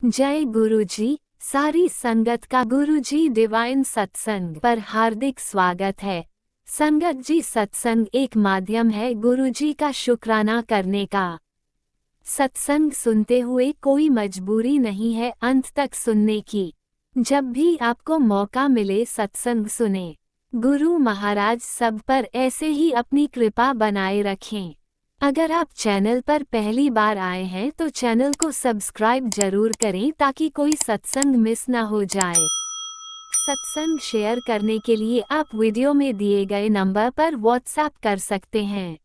जय गुरुजी। सारी संगत का गुरुजी डिवाइन सत्संग पर हार्दिक स्वागत है। संगत जी, सत्संग एक माध्यम है गुरुजी का शुक्राना करने का। सत्संग सुनते हुए कोई मजबूरी नहीं है अंत तक सुनने की। जब भी आपको मौका मिले सत्संग सुने। गुरु महाराज सब पर ऐसे ही अपनी कृपा बनाए रखें। अगर आप चैनल पर पहली बार आए हैं तो चैनल को सब्सक्राइब जरूर करें ताकि कोई सत्संग मिस ना हो जाए। सत्संग शेयर करने के लिए आप वीडियो में दिए गए नंबर पर व्हाट्सएप कर सकते हैं।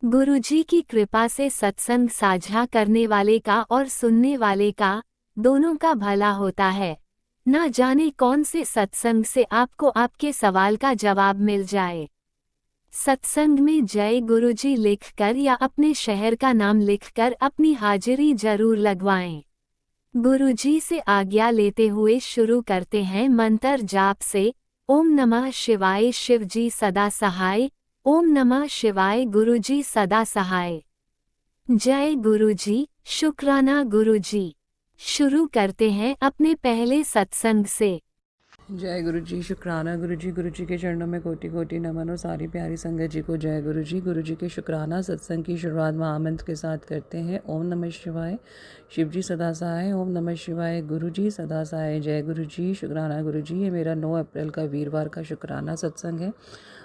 गुरुजी की कृपा से सत्संग साझा करने वाले का और सुनने वाले का दोनों का भला होता है। ना जाने कौन से सत्संग से आपको आपके सवाल का जवाब मिल जाए। सत्संग में जय गुरुजी लिखकर या अपने शहर का नाम लिखकर अपनी हाजिरी जरूर लगवाएं। गुरुजी से आज्ञा लेते हुए शुरू करते हैं मंत्र जाप से। ओम नमः शिवाय, शिवजी सदा सहाय। ओम नमः शिवाय, गुरुजी सदा सहाय। जय गुरुजी, शुक्राना गुरुजी। शुरू करते हैं अपने पहले सत्संग से। जय गुरु जी, शुक्राना गुरु जी के चरणों में कोटि कोटि नमन और सारी प्यारी संगत जी को जय गुरु जी के शुक्राना सत्संग की शुरुआत महामंत्र के साथ करते हैं। ओम नमः शिवाय, शिव जी सदा सहाय। ओम नमः शिवाय, गुरु जी सदा सहाय। जय गुरु जी, शुक्राना गुरु जी। ये मेरा 9 अप्रैल का वीरवार का शुक्राना सत्संग है।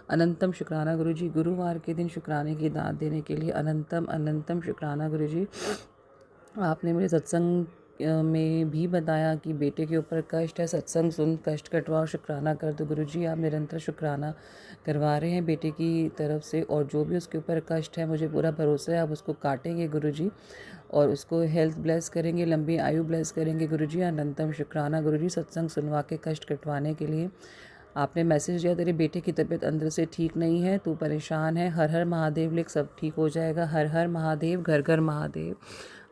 अनंतम शुक्राना गुरु जी। गुरुवार के दिन शुक्राने की दात देने के लिए अनंतम अनंतम शुक्राना गुरु जी। आपने मेरे सत्संग में भी बताया कि बेटे के ऊपर कष्ट है, सत्संग सुन कष्ट कटवाओ, शुक्राना कर। तो गुरुजी आप निरंतर शुक्राना करवा रहे हैं बेटे की तरफ से, और जो भी उसके ऊपर कष्ट है मुझे पूरा भरोसा है आप उसको काटेंगे गुरुजी, और उसको हेल्थ ब्लेस करेंगे, लंबी आयु ब्लेस करेंगे गुरुजी। अनंतम शुक्राना गुरुजी सत्संग सुनवा के कष्ट कटवाने के लिए। आपने मैसेज दिया तेरे बेटे की तबीयत अंदर से ठीक नहीं है, तू परेशान है, हर हर महादेव लिख, सब ठीक हो जाएगा। हर हर महादेव, घर घर महादेव।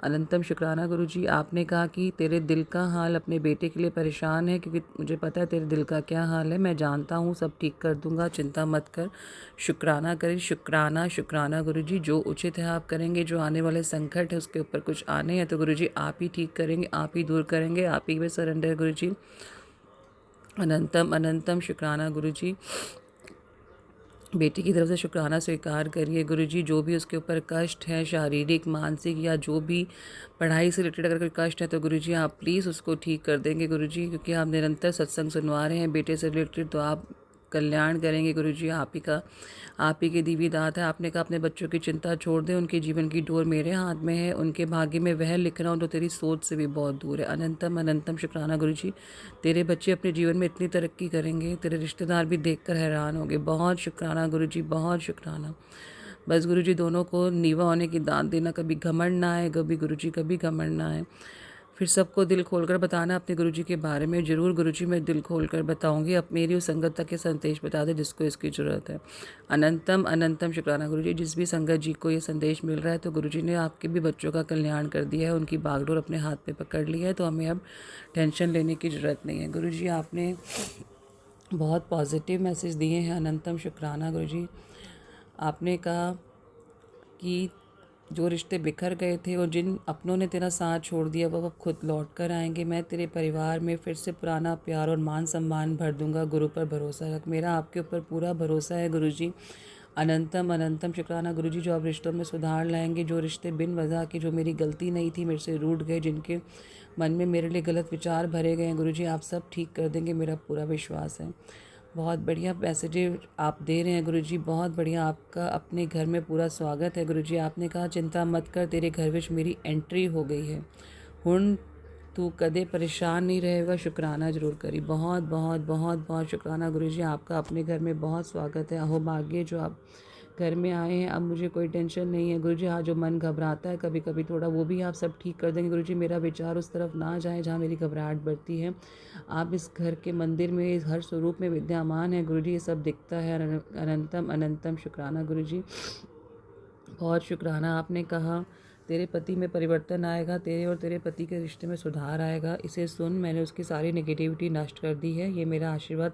अनंतम शुक्राना गुरुजी। आपने कहा कि तेरे दिल का हाल अपने बेटे के लिए परेशान है, क्योंकि मुझे पता है तेरे दिल का क्या हाल है, मैं जानता हूँ, सब ठीक कर दूंगा, चिंता मत कर। शुक्राना करें, शुक्राना शुक्राना गुरुजी। जो उचित है आप करेंगे, जो आने वाले संकट है उसके ऊपर कुछ आने हैं तो गुरुजी आप ही ठीक करेंगे, आप ही दूर करेंगे, आप ही में सरेंडर गुरुजी। अनंतम अनंतम शुक्राना गुरुजी। बेटी की तरफ से शुक्राना स्वीकार करिए गुरुजी। जो भी उसके ऊपर कष्ट है, शारीरिक मानसिक या जो भी पढ़ाई से रिलेटेड अगर कोई कष्ट है तो गुरुजी आप प्लीज़ उसको ठीक कर देंगे गुरुजी, क्योंकि आप निरंतर सत्संग सुनवा रहे हैं बेटे से रिलेटेड, तो आप कल्याण करेंगे गुरुजी। आप ही का, आप ही की दीवी दात है। आपने कहा अपने बच्चों की चिंता छोड़ दें, उनके जीवन की डोर मेरे हाथ में है, उनके भाग्य में वह लिखना हो तो तेरी सोच से भी बहुत दूर है। अनंतम अनंतम शुक्राना गुरुजी। तेरे बच्चे अपने जीवन में इतनी तरक्की करेंगे, तेरे रिश्तेदार भी देखकर हैरान होंगे। बहुत शुक्राना गुरुजी, बहुत शुक्राना। बस गुरुजी दोनों को नीवा होने की दान देना, कभी घमंड ना आए, कभी गुरुजी कभी घमंड ना आए। फिर सबको दिल खोलकर बताना अपने गुरुजी के बारे में। ज़रूर गुरुजी मैं दिल खोलकर बताऊंगी, अब मेरी उस संगत तक के संदेश बता दे जिसको इसकी ज़रूरत है। अनंतम अनंतम शुक्राना गुरुजी। जिस भी संगत जी को ये संदेश मिल रहा है तो गुरुजी ने आपके भी बच्चों का कल्याण कर दिया है, उनकी बागडोर अपने हाथ में पकड़ लिया है, तो हमें अब टेंशन लेने की ज़रूरत नहीं है गुरुजी। आपने बहुत पॉजिटिव मैसेज दिए हैं। अनंतम शुक्राना गुरुजी। आपने कहा कि जो रिश्ते बिखर गए थे और जिन अपनों ने तेरा साथ छोड़ दिया वो अब खुद लौट कर आएंगे। मैं तेरे परिवार में फिर से पुराना प्यार और मान सम्मान भर दूंगा। गुरु पर भरोसा रख, मेरा आपके ऊपर पूरा भरोसा है गुरुजी। अनंतम अनंतम शुक्राना गुरुजी। जो आप रिश्तों में सुधार लाएंगे, जो रिश्ते बिन वजह के, जो मेरी गलती नहीं थी, मेरे से रूठ गए, जिनके मन में मेरे लिए गलत विचार भरे गए हैं गुरुजी, आप सब ठीक कर देंगे, मेरा पूरा विश्वास है। बहुत बढ़िया मैसेज आप दे रहे हैं गुरुजी, बहुत बढ़िया। आपका अपने घर में पूरा स्वागत है गुरुजी। आपने कहा चिंता मत कर, तेरे घर विच मेरी एंट्री हो गई है, हुण तू कदे परेशान नहीं रहेगा। शुक्राना जरूर करी। बहुत बहुत बहुत बहुत शुक्राना गुरुजी। आपका अपने घर में बहुत स्वागत है। अहो भाग्य जो आप घर में आए हैं, अब मुझे कोई टेंशन नहीं है गुरुजी। हाँ, जो मन घबराता है कभी कभी थोड़ा, वो भी आप सब ठीक कर देंगे गुरुजी। मेरा विचार उस तरफ ना जाए जहाँ मेरी घबराहट बढ़ती है। आप इस घर के मंदिर में, इस हर स्वरूप में विद्यमान है गुरुजी, ये सब दिखता है। अनंतम अनंतम शुक्राना गुरुजी। बहुत शुक्राना। आपने कहा तेरे पति में परिवर्तन आएगा, तेरे और तेरे पति के रिश्ते में सुधार आएगा। इसे सुन, मैंने उसकी सारी नेगेटिविटी नष्ट कर दी है। ये मेरा आशीर्वाद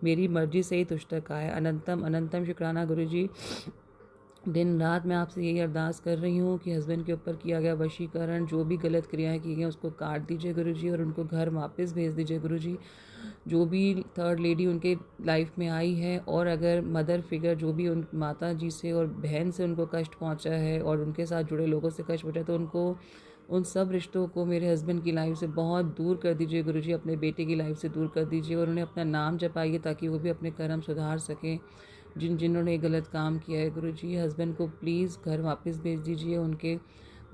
मेरी मर्जी से ही तुझ तक आया। अनंतम अनंतम शुक्राना गुरुजी। दिन रात मैं आपसे यही अरदास कर रही हूँ कि हस्बैंड के ऊपर किया गया वशीकरण, जो भी गलत क्रियाएं की गई उसको काट दीजिए गुरुजी, और उनको घर वापस भेज दीजिए गुरुजी। जो भी थर्ड लेडी उनके लाइफ में आई है, और अगर मदर फिगर जो भी उन माता जी से और बहन से उनको कष्ट पहुंचा है और उनके साथ जुड़े लोगों से कष्ट पहुंचा, तो उनको उन सब रिश्तों को मेरे हस्बैंड की लाइफ से बहुत दूर कर दीजिए गुरुजी, अपने बेटे की लाइफ से दूर कर दीजिए, और उन्हें अपना नाम जपाइए ताकि वो भी अपने कर्म सुधार सकें जिन्होंने ये गलत काम किया है गुरुजी। हस्बैंड को प्लीज़ घर वापस भेज दीजिए, उनके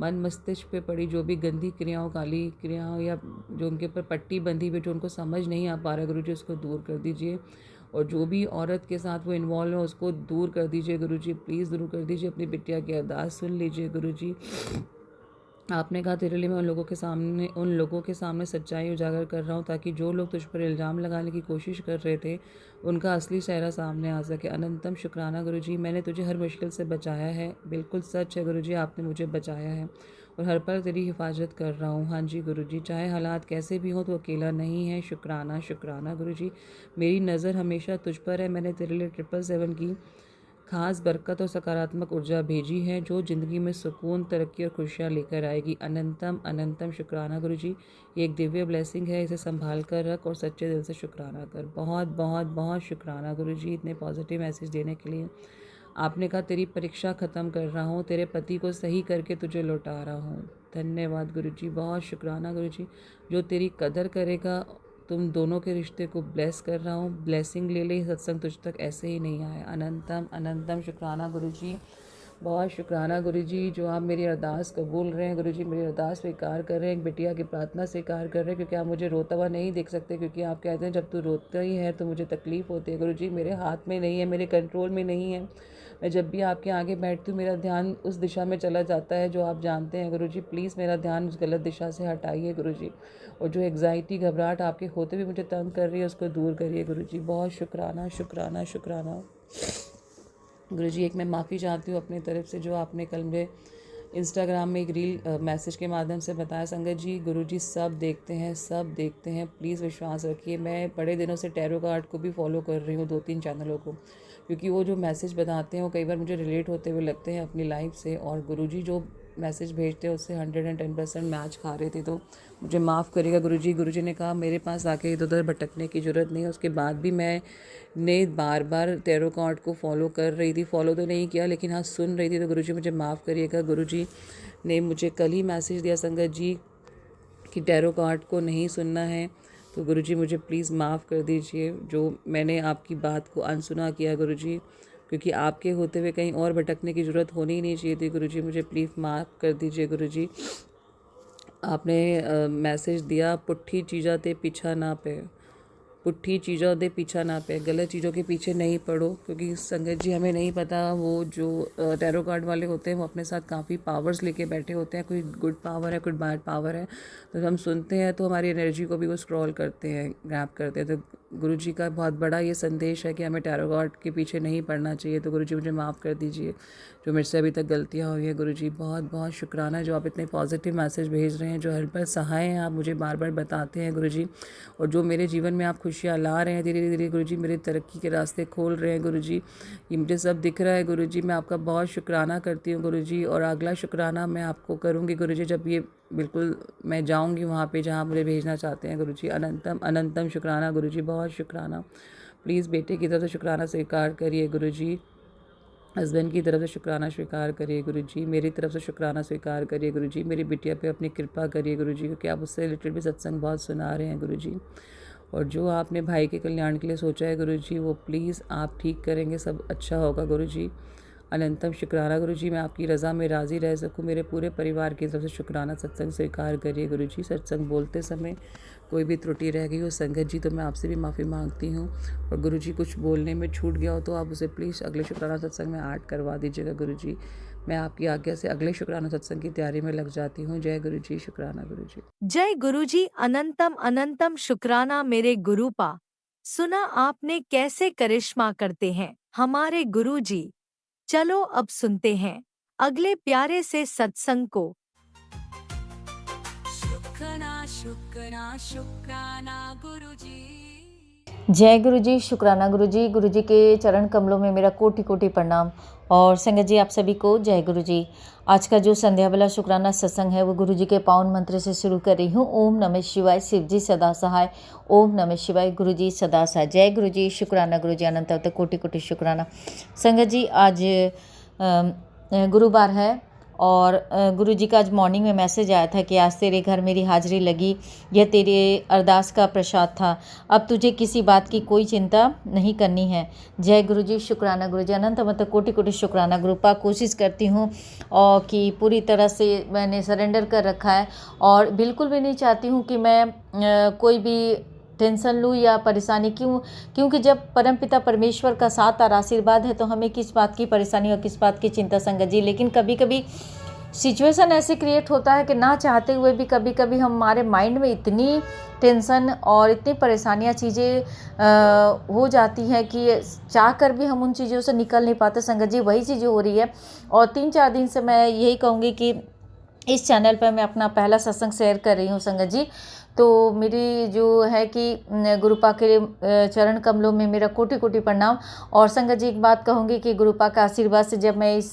मन मस्तिष्क पे पड़ी जो भी गंदी क्रियाओं, काली क्रियाओं, या जो उनके ऊपर पट्टी बंधी हुई जो उनको समझ नहीं आ पा रहा गुरुजी, उसको दूर कर दीजिए। और जो भी औरत के साथ वो इन्वॉल्व है उसको दूर कर दीजिए गुरुजी, प्लीज़ दूर कर दीजिए। अपनी बिटिया की अरदास सुन लीजिए गुरुजी। आपने कहा तेरे लिए मैं उन लोगों के सामने सच्चाई उजागर कर रहा हूँ, ताकि जो लोग तुझ पर इल्ज़ाम लगाने की कोशिश कर रहे थे उनका असली चेहरा सामने आ सके। अनंतम शुक्राना गुरुजी, मैंने तुझे हर मुश्किल से बचाया है। बिल्कुल सच है गुरुजी, आपने मुझे बचाया है और हर पल तेरी हिफाजत कर रहा हूँ। हाँ जी गुरुजी, चाहे हालात कैसे भी हों तो अकेला नहीं है। शुक्राना शुक्राना गुरुजी, मेरी नज़र हमेशा तुझ पर है। मैंने तेरे लिए 777 की खास बरकत और सकारात्मक ऊर्जा भेजी है जो ज़िंदगी में सुकून, तरक्की और खुशियाँ लेकर आएगी। अनंतम अनंतम शुक्राना गुरुजी, ये एक दिव्य ब्लेसिंग है, इसे संभाल कर रख और सच्चे दिल से शुक्राना कर। बहुत बहुत बहुत शुक्राना गुरुजी इतने पॉजिटिव मैसेज देने के लिए। आपने कहा तेरी परीक्षा ख़त्म कर रहा हूँ, तेरे पति को सही करके तुझे लौटा रहा हूँ। धन्यवाद गुरुजी, बहुत शुक्राना गुरुजी। जो तेरी कदर करेगा, तुम दोनों के रिश्ते को ब्लेस कर रहा हूँ। ब्लेसिंग ले ले, सत्संग तुझ तक ऐसे ही नहीं आया। अनंतम अनंतम शुक्राना गुरुजी, बहुत शुक्राना गुरुजी। जो आप मेरी अरदास कबूल रहे हैं गुरुजी, मेरी अरदास स्वीकार कर रहे हैं, एक बिटिया की प्रार्थना स्वीकार कर रहे हैं, क्योंकि आप मुझे रोता हुआ नहीं देख सकते, क्योंकि आप कहते हैं जब तू रोता ही है तो मुझे तकलीफ़ होती है गुरुजी। मेरे हाथ में नहीं है, मेरे कंट्रोल में नहीं है। मैं जब भी आपके आगे बैठती हूँ मेरा ध्यान उस दिशा में चला जाता है जो आप जानते हैं गुरुजी। प्लीज़ मेरा ध्यान उस गलत दिशा से हटाइए गुरुजी, और जो एग्जाइटी, घबराहट आपके होते भी मुझे तंग कर रही है उसको दूर करिए गुरुजी। बहुत शुक्राना शुक्राना शुक्राना गुरुजी। एक मैं माफ़ी चाहती हूँ अपनी तरफ से, जो आपने कल मेरे इंस्टाग्राम में एक रील मैसेज के माध्यम से बताया। संगत जी, गुरुजी सब देखते हैं, सब देखते हैं, प्लीज़ विश्वास रखिए। मैं बड़े दिनों से टैरो कार्ड को भी फॉलो कर रही हूँ, 2-3 चैनलों को, क्योंकि वो जो मैसेज बताते हैं वो कई बार मुझे रिलेट होते हुए लगते हैं अपनी लाइफ से, और गुरुजी जो मैसेज भेजते हैं उससे 110% मैच खा रहे थे। तो मुझे माफ़ करिएगा गुरुजी। गुरुजी ने कहा मेरे पास आके इधर उधर भटकने की ज़रूरत नहीं है। उसके बाद भी मैंने बार बार टैरो कार्ड को फॉलो कर रही थी, फॉलो तो नहीं किया लेकिन हाँ सुन रही थी। तो गुरुजी मुझे माफ़ करिएगा। गुरुजी ने मुझे कल ही मैसेज दिया संगत जी कि टैरो कार्ड को नहीं सुनना है, तो गुरुजी मुझे प्लीज़ माफ़ कर दीजिए जो मैंने आपकी बात को अनसुना किया गुरुजी, क्योंकि आपके होते हुए कहीं और भटकने की ज़रूरत होनी ही नहीं चाहिए थी गुरुजी। मुझे प्लीज़ माफ़ कर दीजिए गुरुजी। आपने मैसेज दिया पुट्ठी चीज़ा ते पीछा ना पे, पुट्ठी चीज़ों दे पीछा ना पे, गलत चीज़ों के पीछे नहीं पड़ो, क्योंकि संगत जी हमें नहीं पता वो जो टैरो कार्ड वाले होते हैं वो अपने साथ काफ़ी पावर्स लेके बैठे होते हैं। कोई गुड पावर है, कोई बैड पावर है, तो हम सुनते हैं तो हमारी एनर्जी को भी वो स्क्रॉल करते हैं, ग्रैब करते हैं। तो गुरुजी का बहुत बड़ा ये संदेश है कि हमें टैरो कार्ड के पीछे नहीं पड़ना चाहिए। तो गुरुजी मुझे माफ़ कर दीजिए जो मेरे से अभी तक गलतियाँ हुई हैं गुरुजी। बहुत बहुत शुक्राना जो आप इतने पॉजिटिव मैसेज भेज रहे हैं, जो हर पल सहाय हैं, आप मुझे बार बार बताते हैं गुरुजी, और जो मेरे जीवन में आप खुशियाँ ला रहे हैं धीरे धीरे गुरुजी, मेरे तरक्की के रास्ते खोल रहे हैं गुरुजी। ये मुझे सब दिख रहा है गुरुजी। मैं आपका बहुत शुक्राना करती हूँ गुरुजी, और अगला शुक्राना मैं आपको करूँगी गुरुजी जब ये बिल्कुल मैं जाऊँगी वहाँ पे जहाँ मुझे भेजना चाहते हैं गुरुजी। अनंतम अनंतम शुक्राना गुरुजी, बहुत शुक्राना। प्लीज़ बेटे की तरफ से शुक्राना स्वीकार करिए गुरुजी, हस्बैंड की तरफ से शुक्राना स्वीकार करिए गुरुजी, मेरी तरफ से शुक्राना स्वीकार करिए गुरुजी। मेरी बिटिया पे अपनी कृपा करिए गुरुजी, क्योंकि आप उससे रिलेटेड भी सत्संग बहुत सुना रहे हैं गुरुजी। और जो आपने भाई के कल्याण के लिए सोचा है गुरुजी वो प्लीज़ आप ठीक करेंगे, सब अच्छा होगा गुरुजी। अनंतम शुक्राना गुरुजी, मैं आपकी रज़ा में राज़ी रह सकूं। मेरे पूरे परिवार की तरफ से शुक्राना सत्संग स्वीकार करिए गुरुजी। सत्संग बोलते समय कोई भी त्रुटि रह गई हो संगत जी तो मैं आपसे भी माफ़ी मांगती हूँ, और गुरुजी कुछ बोलने में छूट गया हो तो आप उसे प्लीज़ अगले शुक्राना सत्संग में ऐड करवा दीजिएगा गुरुजी। मैं आपकी आज्ञा से अगले शुक्राना सत्संग की तैयारी में लग जाती हूँ। जय गुरुजी, शुक्राना गुरुजी। जय गुरुजी। अनंतम अनंतम शुक्राना मेरे गुरुपा। सुना आपने कैसे करिश्मा करते हैं हमारे गुरुजी। चलो अब सुनते हैं अगले प्यारे से सत्संग को। शुक्राना शुक्राना शुक्राना गुरुजी। जय गुरु जी, शुक्राना गुरु जी के चरण कमलों में मेरा कोटि कोटि प्रणाम। और संगत जी, आप सभी को जय गुरु जी। आज का जो संध्या बेला शुक्राना सत्संग है वो गुरु जी के पावन मंत्र से शुरू कर रही हूँ। ओम नमः शिवाय, शिव जी सदा सहाय। ओम नमः शिवाय, गुरु जी सदा सहाय। जय गुरु जी, शुक्राना गुरु जी, अनंत अवत कोटि कोटि शुक्राना। संगत जी, आज गुरुवार है और गुरु जी का आज मॉर्निंग में मैसेज आया था कि आज तेरे घर मेरी हाजिरी लगी, यह तेरे अरदास का प्रसाद था, अब तुझे किसी बात की कोई चिंता नहीं करनी है। जय गुरु जी, शुक्राना गुरु जी, अनंत मतलब कोटि कोटि शुक्राना। गुरुपा कोशिश करती हूँ और कि पूरी तरह से मैंने सरेंडर कर रखा है और बिल्कुल भी नहीं चाहती हूँ कि मैं कोई भी टेंशन लूँ या परेशानी। क्योंकि जब परमपिता परमेश्वर का साथ और आशीर्वाद है तो हमें किस बात की परेशानी और किस बात की चिंता संगत जी। लेकिन कभी कभी सिचुएशन ऐसे क्रिएट होता है कि ना चाहते हुए भी कभी कभी हमारे माइंड में इतनी टेंशन और इतनी परेशानियां चीज़ें हो जाती हैं कि चाह कर भी हम उन चीज़ों से निकल नहीं पाते संगत जी। वही चीज़ें हो रही है और 3-4 दिन से मैं यही कहूँगी कि इस चैनल पर मैं अपना पहला सत्संग शेयर कर रही हूँ संगत जी। तो मेरी जो है कि गुरुपा के चरण कमलों में मेरा कोटि कोटि प्रणाम। और संगत जी, एक बात कहूँगी कि गुरुपा का आशीर्वाद से जब मैं इस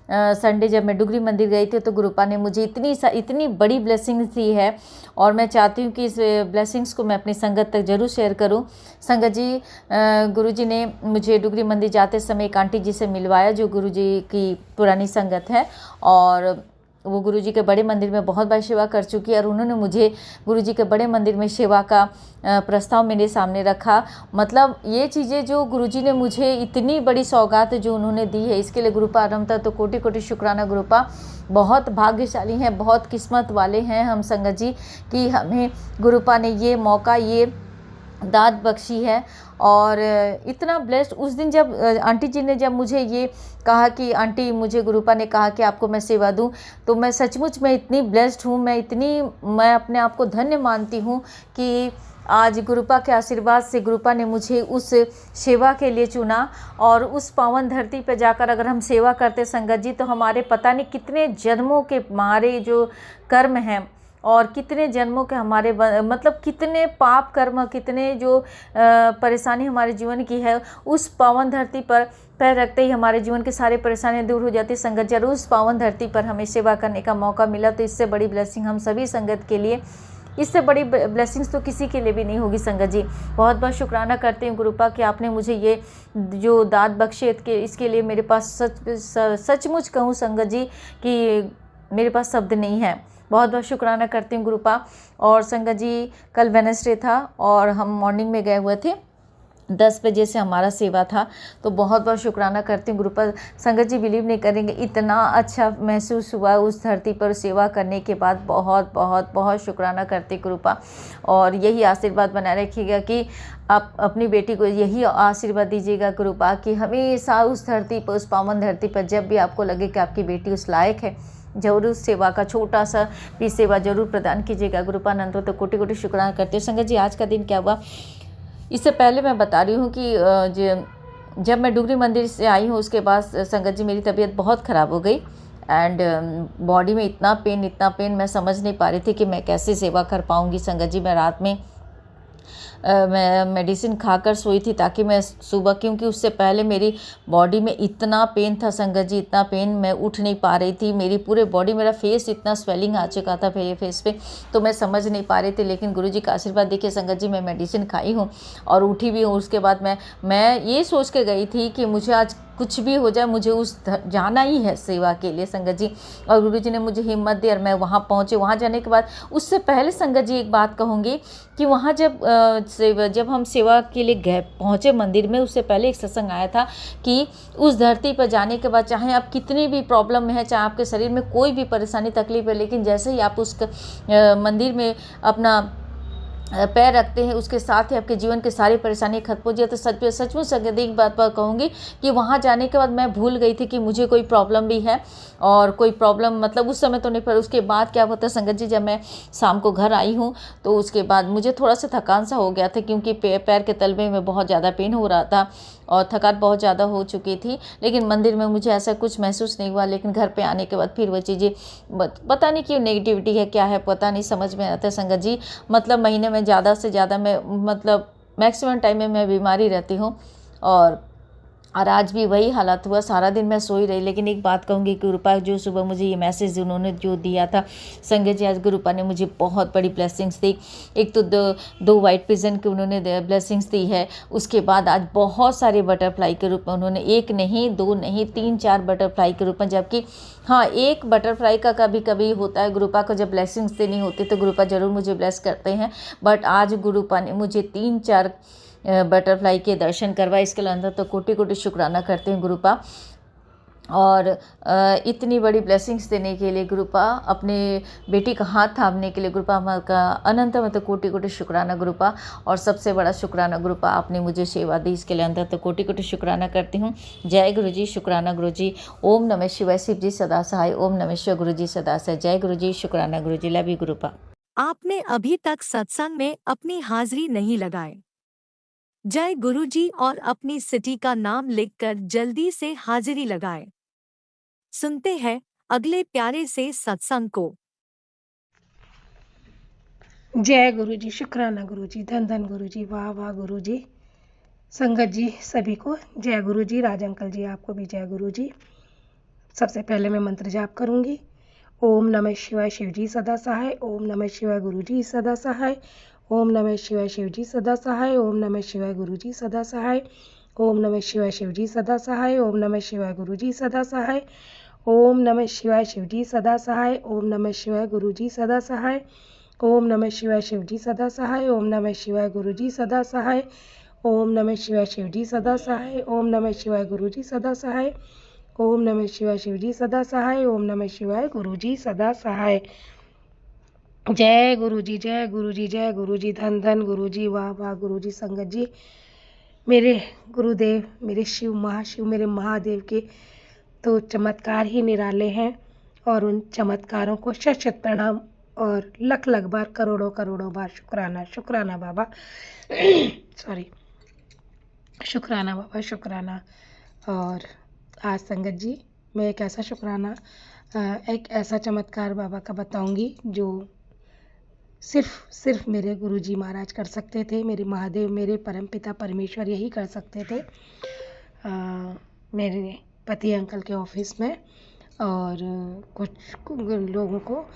संडे जब मैं डुगरी मंदिर गई थी तो गुरुपा ने मुझे इतनी बड़ी ब्लेसिंग दी है और मैं चाहती हूँ कि इस ब्लेसिंग्स को मैं अपनी संगत तक जरूर शेयर करूँ। संगत जी, गुरु जी ने मुझे डुगरी मंदिर जाते समय एक आंटी जी से मिलवाया जो गुरु जी की पुरानी संगत है और वो गुरु जी के बड़े मंदिर में बहुत बार सेवा कर चुकी है और उन्होंने मुझे गुरु जी के बड़े मंदिर में सेवा का प्रस्ताव मेरे सामने रखा। मतलब ये चीज़ें जो गुरु जी ने मुझे इतनी बड़ी सौगात जो उन्होंने दी है, इसके लिए गुरुपा अनंत तो कोटि कोटि शुक्राना। गुरुपा बहुत भाग्यशाली हैं, बहुत किस्मत वाले हैं हम संगत जी कि हमें गुरुपा ने ये मौका, ये दाद बख्शी है और इतना ब्लेस्ड। उस दिन जब आंटी जी ने जब मुझे ये कहा कि आंटी, मुझे गुरुपा ने कहा कि आपको मैं सेवा दूं, तो मैं सचमुच में इतनी ब्लेस्ड हूँ, मैं अपने आप को धन्य मानती हूँ कि आज गुरुपा के आशीर्वाद से गुरुपा ने मुझे उस सेवा के लिए चुना। और उस पावन धरती पर जाकर अगर हम सेवा करते संगत जी तो हमारे पता नहीं कितने जन्मों के हमारे जो कर्म हैं और कितने जन्मों के हमारे मतलब कितने पाप कर्म, कितने जो परेशानी हमारे जीवन की है, उस पावन धरती पर पैर रखते ही हमारे जीवन की सारी परेशानियां दूर हो जाती। संगत जरूर उस पावन धरती पर हमें सेवा करने का मौका मिला तो इससे बड़ी ब्लेसिंग हम सभी संगत के लिए, इससे बड़ी ब्लेसिंग्स तो किसी के लिए भी नहीं होगी संगत जी। बहुत बहुत शुक्राना करती हूँ गुरुपा कि आपने मुझे ये जो दाद बख्शे इसके लिए मेरे पास सचमुच कहूँ संगत जी कि मेरे पास शब्द नहीं है। बहुत बहुत शुक्राना करती हूँ गुरुपा। और संगत जी, कल वेडनेसडे था और हम मॉर्निंग में गए हुए थे, 10 बजे से हमारा सेवा था, तो बहुत बहुत शुक्राना करती हूँ गुरुपा। संगत जी बिलीव नहीं करेंगे, इतना अच्छा महसूस हुआ उस धरती पर सेवा करने के बाद। बहुत बहुत बहुत शुक्राना करती गुरुपा और यही आशीर्वाद बनाए रखिएगा कि आप अपनी बेटी को यही आशीर्वाद दीजिएगा गुरुपा कि हमेशा उस धरती पर, उस पावन धरती पर जब भी आपको लगे कि आपकी बेटी उस लायक है, जरूर उस सेवा का छोटा सा भी सेवा जरूर प्रदान कीजिएगा। गुरुपा अनंत तो कोटि कोटि शुक्राना करते हो। संगत जी, आज का दिन क्या हुआ, इससे पहले मैं बता रही हूँ कि जब मैं डुगरी मंदिर से आई हूँ उसके बाद संगत जी मेरी तबीयत बहुत ख़राब हो गई एंड बॉडी में इतना पेन मैं समझ नहीं पा रही थी कि मैं कैसे सेवा कर पाऊँगी। संगत जी, मैं रात में मैं मेडिसिन खाकर सोई थी ताकि मैं सुबह, क्योंकि उससे पहले मेरी बॉडी में इतना पेन था संगत जी, इतना पेन, मैं उठ नहीं पा रही थी। मेरी पूरे बॉडी, मेरा फेस इतना स्वेलिंग आ चुका था मेरे फेस पे, तो मैं समझ नहीं पा रही थी। लेकिन गुरुजी का आशीर्वाद देखिए संगत जी, मैं मेडिसिन खाई हूँ और उठी भी हूँ। उसके बाद मैं ये सोच के गई थी कि मुझे आज कुछ भी हो जाए, मुझे जाना ही है सेवा के लिए संगत जी। और गुरुजी ने मुझे हिम्मत दी और मैं वहाँ पहुँचे। वहाँ जाने के बाद, उससे पहले संगत जी एक बात कहूँगी कि वहाँ जब हम सेवा के लिए पहुँचे मंदिर में, उससे पहले एक सत्संग आया था कि उस धरती पर जाने के बाद चाहे आप कितनी भी प्रॉब्लम में है, चाहे आपके शरीर में कोई भी परेशानी तकलीफ है, लेकिन जैसे ही आप उस मंदिर में अपना पैर रखते हैं, उसके साथ ही आपके जीवन की सारी परेशानी खत्म हो जाए। तो सचमुच संगत एक बात पर कहूँगी कि वहाँ जाने के बाद मैं भूल गई थी कि मुझे कोई प्रॉब्लम भी है, और कोई प्रॉब्लम मतलब उस समय तो नहीं, पर उसके बाद क्या होता है संगत जी, जब मैं शाम को घर आई हूँ तो उसके बाद मुझे थोड़ा सा थकान सा हो गया था, क्योंकि पैर के तलवे में बहुत ज़्यादा पेन हो रहा था और थकान बहुत ज़्यादा हो चुकी थी। लेकिन मंदिर में मुझे ऐसा कुछ महसूस नहीं हुआ। लेकिन घर पे आने के बाद फिर वो चीज़ें, पता नहीं क्यों नेगेटिविटी है क्या है, पता नहीं समझ में आता है संगत जी। मतलब महीने में ज़्यादा से ज़्यादा मैं मतलब मैक्सिमम टाइम में मैं बीमारी रहती हूँ और आज भी वही हालात हुआ। सारा दिन मैं सोई रही। लेकिन एक बात कहूँगी कि गुरुपा जो सुबह मुझे ये मैसेज उन्होंने जो दिया था संगत जी, आज गुरुपा ने मुझे बहुत बड़ी ब्लेसिंग्स दी। एक तो दो वाइट पिजन की उन्होंने ब्लेसिंग्स दी है, उसके बाद आज बहुत सारे बटरफ्लाई के रूप में उन्होंने, एक नहीं, दो नहीं, 3-4 बटरफ्लाई के रूप में। जबकि हाँ, एक बटरफ्लाई का कभी कभी होता है, गुरुपा को जब ब्लेसिंग्स देनी होती तो गुरुपा ज़रूर मुझे ब्लेस करते हैं, बट आज गुरुपा ने मुझे 3-4 बटरफ्लाई के दर्शन करवाए। इसके अंदर तो कोटि कोटि शुक्राना करते हैं गुरुपा। और इतनी बड़ी ब्लेसिंग्स देने के लिए गुरुपा, अपने बेटी का हाथ थामने के लिए गुरुपा का अनंत में तो कोटि कोटि शुक्राना गुरुपा। और सबसे बड़ा शुक्राना गुरुपा, आपने मुझे सेवा दी, इसके लिए अंदर तो कोटि कोटि शुक्राना करती हूँ। जय गुरु जी, शुक्राना गुरु जी। ओम नमः शिवाय, शिव जी सदा सहाय। ओम नमः शिवाय, गुरु जी सदा सहाय। जय गुरु जी, शुक्राना गुरु जी। Love you गुरुपा। आपने अभी तक सत्संग में अपनी हाजिरी नहीं लगाए, जय गुरु जी और अपनी सिटी का नाम लिखकर जल्दी से हाजिरी लगाए। सुनते हैं अगले प्यारे से सत्संग को। जय गुरु जी, शुक्राना गुरु जी, धन धन गुरु जी, वाह वाह गुरु जी। संगत जी सभी को जय गुरु जी। राज अंकल जी आपको भी जय गुरु जी। सबसे पहले मैं मंत्र जाप करूंगी। ओम नमः शिवाय, शिव जी सदा सहाय। ओम नमः शिवाय, गुरु जी सदा सहाय। ओम नमः शिवाय, शिव जी सदा सहाय। ओम नमः शिवाय, गुरु जी सदा सहाय। ओम नमः शिवाय, शिव जी सदा सहाय। ओम नमः शिवाय, गुरु जी सदा सहाय। ओम नमः शिवाय, शिव जी सदा सहाय। ओम नमः शिवाय, गुरु जी सदा सहाय। ओम नमः शिवाय, शिव जी सदा सहाय। ओम नमः शिवाय, गुरु जी सदा सहाय। ओम नमः शिवाय, शिव जी सदा सहाय। ओम नमः शिवाय, गुरु जी सदा सहाय। ओम नमः शिवाय, शिव जी सदा सहाय। ओम नमः शिवाय, गुरु जी सदा सहाय। जय गुरु जी, जय गुरु जी, जय गुरु जी। धन धन गुरु जी, वाह वाह गुरु जी। संगत जी, मेरे गुरुदेव, मेरे शिव महाशिव, मेरे महादेव के तो चमत्कार ही निराले हैं। और उन चमत्कारों को शत शत प्रणाम और लख लख बार, करोड़ों करोड़ों बार शुक्राना। शुक्राना बाबा सॉरी, शुक्राना बाबा, शुक्राना। और आज संगत जी, मैं एक ऐसा शुक्राना, एक ऐसा चमत्कार बाबा का बताऊंगी जो सिर्फ मेरे गुरुजी महाराज कर सकते थे। मेरे महादेव, मेरे परमपिता परमेश्वर यही कर सकते थे। मेरे पति अंकल के ऑफिस में और कुछ लोगों को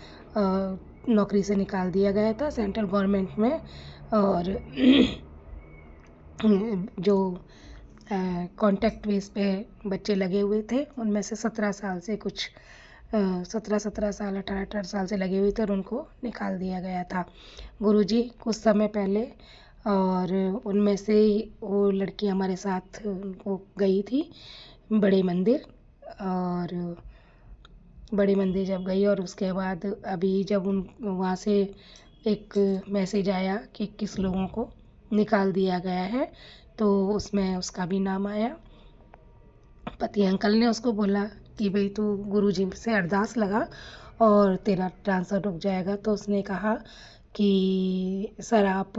नौकरी से निकाल दिया गया था सेंट्रल गवर्नमेंट में। और जो कॉन्टैक्ट बेस पे बच्चे लगे हुए थे, उनमें से 17 साल से कुछ 17 साल 18 साल से लगे हुए थे और उनको निकाल दिया गया था गुरुजी कुछ समय पहले। और उनमें से वो लड़की हमारे साथ वो गई थी बड़े मंदिर। और बड़े मंदिर जब गई और उसके बाद अभी जब उन वहाँ से एक मैसेज आया कि किस लोगों को निकाल दिया गया है, तो उसमें उसका भी नाम आया। पति अंकल ने उसको बोला कि भाई तू गुरुजी से अरदास लगा और तेरा ट्रांसफ़र रुक जाएगा। तो उसने कहा कि सर आप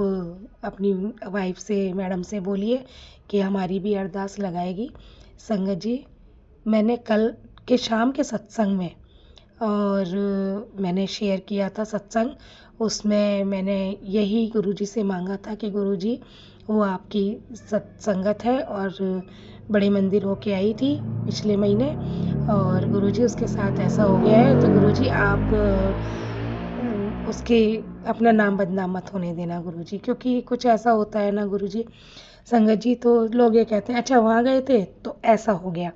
अपनी वाइफ से, मैडम से बोलिए कि हमारी भी अरदास लगाएगी। संगत जी, मैंने कल के शाम के सत्संग में और मैंने शेयर किया था सत्संग, उसमें मैंने यही गुरुजी से मांगा था कि गुरुजी वो आपकी सत्संगत है और बड़े मंदिर होके आई थी पिछले महीने और गुरुजी उसके साथ ऐसा हो गया है, तो गुरुजी आप उसके अपना नाम बदनाम मत होने देना गुरुजी, क्योंकि कुछ ऐसा होता है ना गुरुजी संगत जी, तो लोग ये कहते हैं अच्छा वहाँ गए थे तो ऐसा हो गया।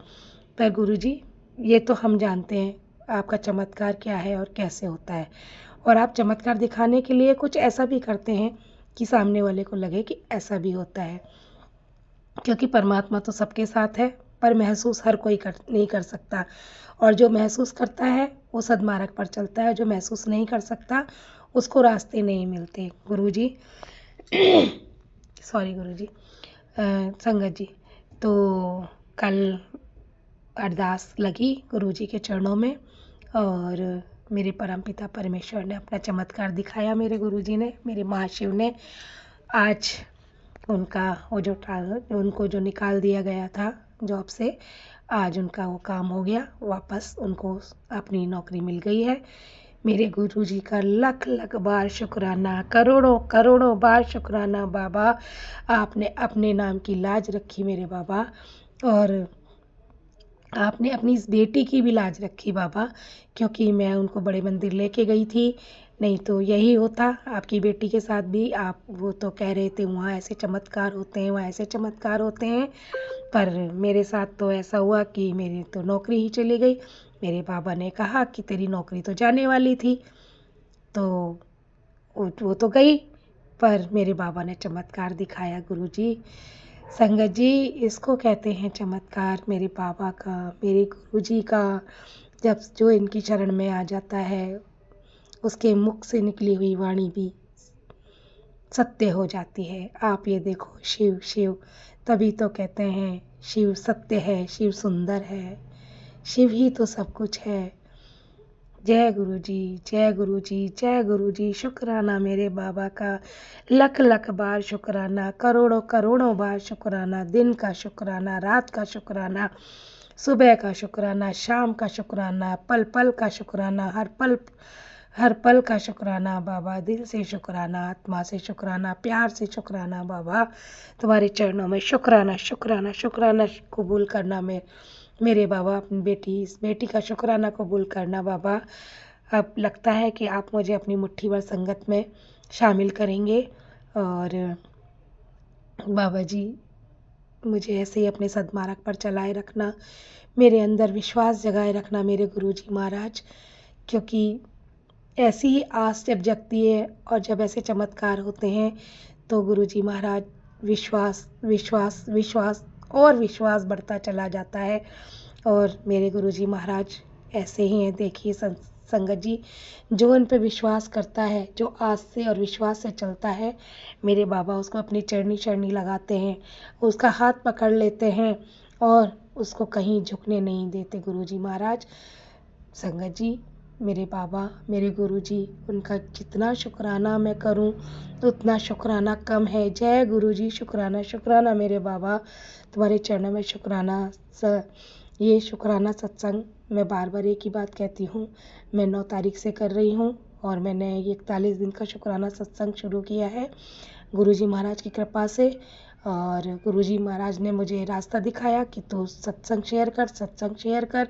पर गुरुजी ये तो हम जानते हैं आपका चमत्कार क्या है और कैसे होता है, और आप चमत्कार दिखाने के लिए कुछ ऐसा भी करते हैं कि सामने वाले को लगे कि ऐसा भी होता है, क्योंकि परमात्मा तो सबके साथ है पर महसूस हर कोई नहीं कर सकता, और जो महसूस करता है वो सदमार्ग पर चलता है, जो महसूस नहीं कर सकता उसको रास्ते नहीं मिलते गुरुजी। सॉरी गुरुजी। संगत जी, तो कल अरदास लगी गुरुजी के चरणों में और मेरे परमपिता परमेश्वर ने अपना चमत्कार दिखाया। मेरे गुरुजी ने, मेरे महाशिव ने आज उनका वो जो उनको जो निकाल दिया गया था जॉब से, आज उनका वो काम हो गया, वापस उनको अपनी नौकरी मिल गई है। मेरे गुरुजी का लख लख बार शुक्राना, करोड़ों करोड़ों बार शुक्राना बाबा। आपने अपने नाम की लाज रखी मेरे बाबा, और आपने अपनी इस बेटी की भी लाज रखी बाबा, क्योंकि मैं उनको बड़े मंदिर लेके गई थी, नहीं तो यही होता आपकी बेटी के साथ भी। आप वो तो कह रहे थे वहाँ ऐसे चमत्कार होते हैं, वहाँ ऐसे चमत्कार होते हैं, पर मेरे साथ तो ऐसा हुआ कि मेरी तो नौकरी ही चली गई। मेरे बाबा ने कहा कि तेरी नौकरी तो जाने वाली थी, तो वो तो गई, पर मेरे बाबा ने चमत्कार दिखाया गुरुजी। संगत जी, इसको कहते हैं चमत्कार मेरे बाबा का, मेरे गुरुजी का। जब जो इनकी शरण में आ जाता है, उसके मुख से निकली हुई वाणी भी सत्य हो जाती है। आप ये देखो, शिव शिव, तभी तो कहते हैं शिव सत्य है, शिव सुंदर है, शिव ही तो सब कुछ है। जय गुरुजी, जय गुरुजी, जय गुरुजी। शुक्राना मेरे बाबा का, लख लख बार शुक्राना, करोड़ों करोड़ों बार शुक्राना। दिन का शुक्राना, रात का शुक्राना, सुबह का शुक्राना, शाम का शुक्राना, पल पल का शुक्राना, हर पल का शुक्राना बाबा। दिल से शुक्राना, आत्मा से शुक्राना, प्यार से शुक्राना बाबा। तुम्हारे चरणों में शुक्राना शुक्राना शुक्राना कबूल करना मेरे बाबा। अपनी इस बेटी का शुक्राना कबूल करना बाबा। अब लगता है कि आप मुझे अपनी मुट्ठी भर संगत में शामिल करेंगे, और बाबा जी मुझे ऐसे ही अपने सद्मार्ग पर चलाए रखना, मेरे अंदर विश्वास जगाए रखना मेरे गुरुजी महाराज, क्योंकि ऐसी ही आस जब जगती है और जब ऐसे चमत्कार होते हैं तो गुरुजी महाराज विश्वास विश्वास विश्वास और विश्वास बढ़ता चला जाता है। और मेरे गुरुजी महाराज ऐसे ही हैं। देखिए संगत जी, जो इन पे विश्वास करता है, जो आस से और विश्वास से चलता है, मेरे बाबा उसको अपनी चरनी चरनी लगाते हैं, उसका हाथ पकड़ लेते हैं और उसको कहीं झुकने नहीं देते गुरुजी महाराज। संगत जी, मेरे बाबा, मेरे गुरुजी, उनका जितना शुक्राना मैं करूं उतना शुक्राना कम है। जय गुरुजी, शुक्राना शुक्राना मेरे बाबा, तुम्हारे चरणों में शुक्राना। ये शुक्राना सत्संग मैं बार बार एक ही बात कहती हूँ, मैं 9 तारीख से कर रही हूँ और मैंने ये 41 दिन का शुक्राना सत्संग शुरू किया है गुरुजी महाराज की कृपा से। और गुरुजी महाराज ने मुझे रास्ता दिखाया कि तू सत्संग शेयर कर, सत्संग शेयर कर,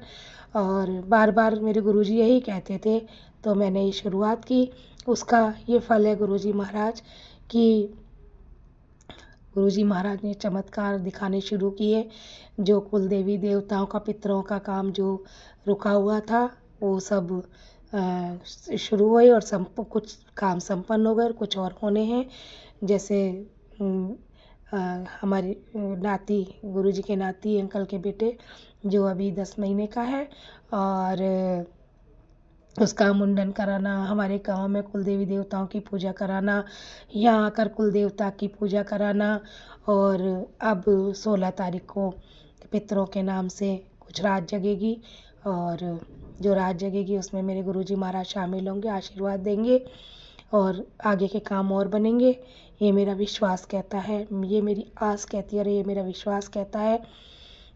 और बार बार मेरे गुरुजी यही कहते थे, तो मैंने ये शुरुआत की। उसका ये फल है गुरुजी महाराज कि गुरुजी महाराज ने चमत्कार दिखाने शुरू किए। जो कुल देवी देवताओं का, पितरों का काम जो रुका हुआ था, वो सब शुरू हुए और कुछ काम संपन्न हो गए और कुछ और होने हैं। जैसे हमारे नाती, गुरुजी के नाती अंकल के बेटे, जो अभी 10 महीने का है, और उसका मुंडन कराना, हमारे गांव में कुल देवी देवताओं की पूजा कराना, यहाँ आकर कुल देवता की पूजा कराना, और अब 16 तारीख को पितरों के नाम से कुछ रात जगेगी, और जो रात जगेगी उसमें मेरे गुरुजी महाराज शामिल होंगे, आशीर्वाद देंगे और आगे के काम और बनेंगे। ये मेरा विश्वास कहता है, ये मेरी आस कहती है और ये मेरा विश्वास कहता है,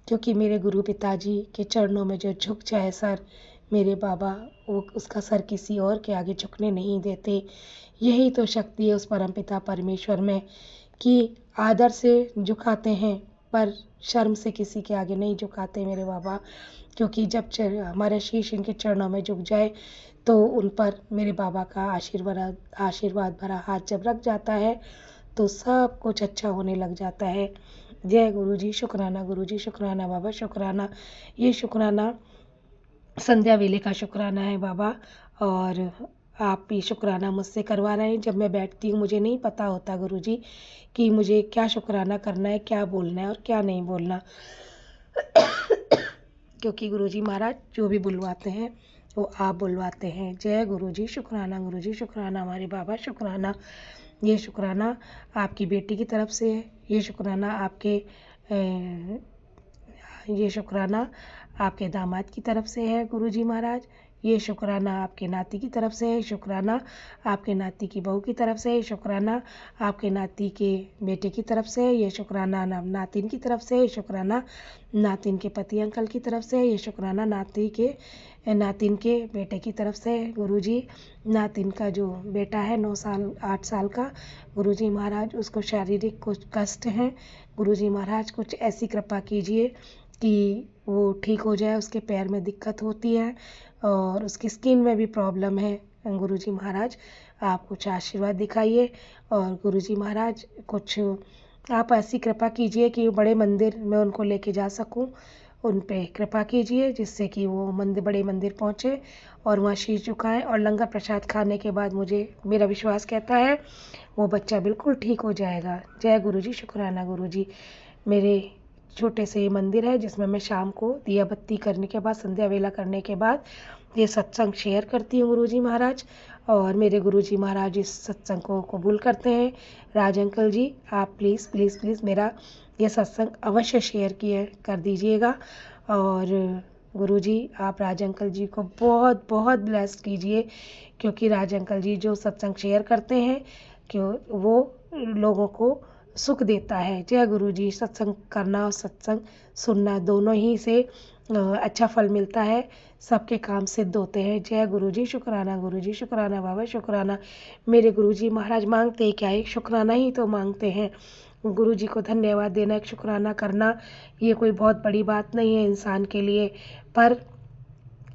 क्योंकि मेरे गुरु पिताजी के चरणों में जो झुक जाए सर, मेरे बाबा वो उसका सर किसी और के आगे झुकने नहीं देते। यही तो शक्ति है उस परमपिता परमेश्वर में कि आदर से झुकाते हैं पर शर्म से किसी के आगे नहीं झुकाते मेरे बाबा, क्योंकि जब हमारा शीश इनके चरणों में झुक जाए तो उन पर मेरे बाबा का आशीर्वाद भरा हाथ जब रख जाता है तो सब कुछ अच्छा होने लग जाता है। जय गुरुजी, शुक्राना गुरुजी, शुक्राना बाबा, शुक्राना। ये शुक्राना संध्या वेले का शुक्राना है बाबा, और आप ये शुक्राना मुझसे करवा रहे हैं। जब मैं बैठती हूँ मुझे नहीं पता होता गुरुजी कि मुझे क्या शुक्राना करना है, क्या बोलना है और क्या नहीं बोलना, क्योंकि गुरुजी महाराज जो भी बुलवाते हैं वो आप बुलवाते हैं। जय गुरुजी, शुक्राना गुरुजी, शुक्राना हमारे बाबा, शुक्राना। ये शुक्राना आपकी बेटी की तरफ से है, ये शुक्राना ये शुक्राना आपके दामाद की तरफ से है गुरुजी महाराज, ये शुक्राना आपके नाती की तरफ से है, शुक्राना आपके नाती की बहू की तरफ से है, शुक्राना आपके नाती के बेटे की तरफ से है, ये शुक्राना नातिन की तरफ से है, शुक्राना नातिन के पति अंकल की तरफ से है, ये शुक्राना नातिन के बेटे की तरफ से है। गुरुजी नातिन का जो बेटा है 9 साल 8 साल का, गुरुजी महाराज उसको शारीरिक कुछ कष्ट हैं, गुरुजी महाराज कुछ ऐसी कृपा कीजिए कि वो ठीक हो जाए। उसके पैर में दिक्कत होती है और उसकी स्किन में भी प्रॉब्लम है। गुरुजी महाराज आप कुछ आशीर्वाद दिखाइए और गुरुजी महाराज कुछ आप ऐसी कृपा कीजिए कि बड़े मंदिर में उनको लेके जा सकूं। उन पे कृपा कीजिए जिससे कि वो बड़े मंदिर पहुँचे और वहाँ शीश झुकाएं और लंगर प्रसाद खाने के बाद मेरा विश्वास कहता है वो बच्चा बिल्कुल ठीक हो जाएगा। जय गुरुजी, शुक्राना गुरुजी। मेरे छोटे से ये मंदिर है जिसमें मैं शाम को दिया बत्ती करने के बाद, संध्या वेला करने के बाद ये सत्संग शेयर करती हूँ गुरुजी महाराज, और मेरे गुरुजी महाराज इस सत्संग को कबूल करते हैं। राज अंकल जी आप प्लीज़ प्लीज़ प्लीज़ मेरा ये सत्संग अवश्य शेयर कर दीजिएगा। और गुरुजी आप राज अंकल जी को बहुत बहुत ब्लेस कीजिए, क्योंकि राज अंकल जी जो सत्संग शेयर करते हैं क्यों वो लोगों को सुख देता है। जय गुरुजी। सत्संग करना और सत्संग सुनना दोनों ही से अच्छा फल मिलता है, सबके काम सिद्ध होते हैं। जय गुरुजी, शुक्राना गुरुजी, शुक्राना बाबा, शुक्राना। मेरे गुरुजी महाराज मांगते हैं क्या, एक शुक्राना ही तो मांगते हैं। गुरुजी को धन्यवाद देना, एक शुक्राना करना, ये कोई बहुत बड़ी बात नहीं है इंसान के लिए, पर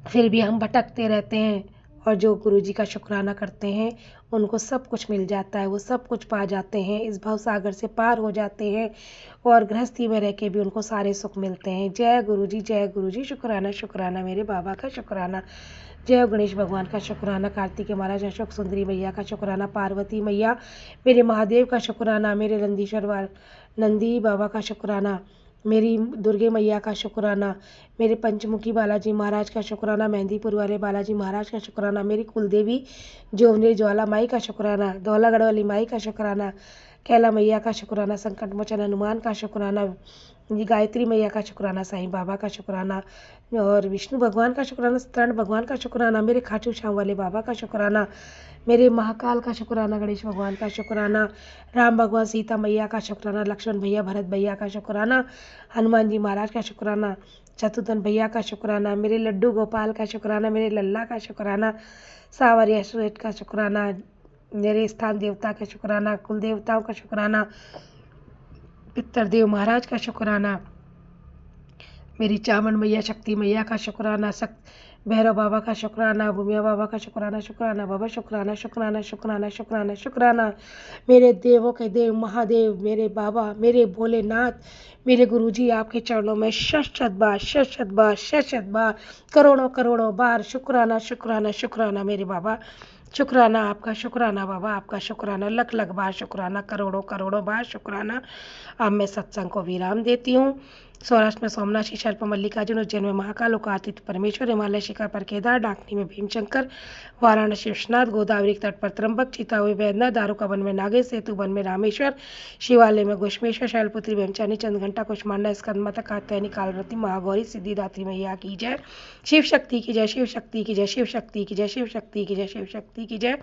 फिर भी हम भटकते रहते हैं और जो गुरुजी का शुक्राना करते हैं उनको सब कुछ मिल जाता है, वो सब कुछ पा जाते हैं, इस भव सागर से पार हो जाते हैं और गृहस्थी में रह के भी उनको सारे सुख मिलते हैं। जय गुरुजी, शुक्राना शुक्राना मेरे बाबा का शुक्राना। जय गणेश भगवान का शुक्राना, कार्तिकेय महाराज, अशोक सुंदरी मैया का शुक्राना, पार्वती मैया, मेरे महादेव का शुक्राना, मेरे नंदी बाबा का शुक्राना, मेरी दुर्गे मैया का शुक्राना, मेरे पंचमुखी बालाजी महाराज का शुक्राना, मेहंदीपुर वाले बालाजी महाराज का शुक्राना, मेरी कुलदेवी जोवनेर ज्वाला माई का शुक्राना, धौलागढ़ वाली माई का शुक्राना, कैला मैया का शुक्राना, संकट मोचन हनुमान का शुक्राना, गायत्री मैया का शुक्राना, साईं बाबा का शुक्राना और विष्णु भगवान का शुक्राना, सत्यनारायण भगवान का शुक्राना, मेरे खाटू श्याम वाले बाबा का शुक्राना, मेरे महाकाल का शुक्राना, गणेश भगवान का शुक्राना, राम भगवान सीता मैया का शुक्राना, लक्ष्मण भैया भरत भैया का शुक्राना, हनुमान जी महाराज का शुक्राना, शत्रुघ्न भैया का शुक्राना, मेरे लड्डू गोपाल का शुक्राना, मेरे लल्ला का शुक्राना, सावरिया सुरेट का शुक्राना, मेरे स्थान देवता का शुक्राना, कुल देवताओं का शुक्राना, पितरदेव महाराज का शुक्राना, मेरी चामन मैया शक्ति मैया का शुक्राना, भैरव बाबा का शुक्राना, भूमिया बाबा का शुक्राना, शुक्राना बाबा, शुक्राना शुक्राना शुक्राना शुक्राना शुक्राना, मेरे देवों के देव महादेव, मेरे बाबा, मेरे भोलेनाथ, मेरे गुरुजी आपके चरणों में शत शत बार करोड़ों करोड़ों बार शुक्राना शुक्राना शुक्राना मेरे बाबा, शुक्राना आपका, शुक्राना बाबा आपका, शुक्राना लख लख बार शुक्राना, करोड़ों करोड़ों बार शुक्राना। अब मैं सत्संग को विराम देती हूँ। सौराष्ट्र में सोमनाथ, शीशर पर मल्लिकार्जुन, उज्जैन में महाकाल, लोकातीत परमेश्वर, हिमालय शिखर पर केदार, डाकनी में भीमशंकर, वाराणसी विश्वनाथ, गोदावरी के तट पर त्र्यंबक, चितावे वैद्यनाथ, दारुका वन में नागेश, सेतु वन में रामेश्वर, शिवालय में घुश्मेश्वर, शैलपुत्री ब्रह्मचारी, चंद्रघंटा, कुष्मांडा, स्कंदमाता, कात्यायनी, कालवती, महागौरी, सिद्धिदात्री मैया की जय। शिव शक्ति की जय, शिव शक्ति की जय, शिव शक्ति की जय, शिव शक्ति की जय, शिव शक्ति की जय।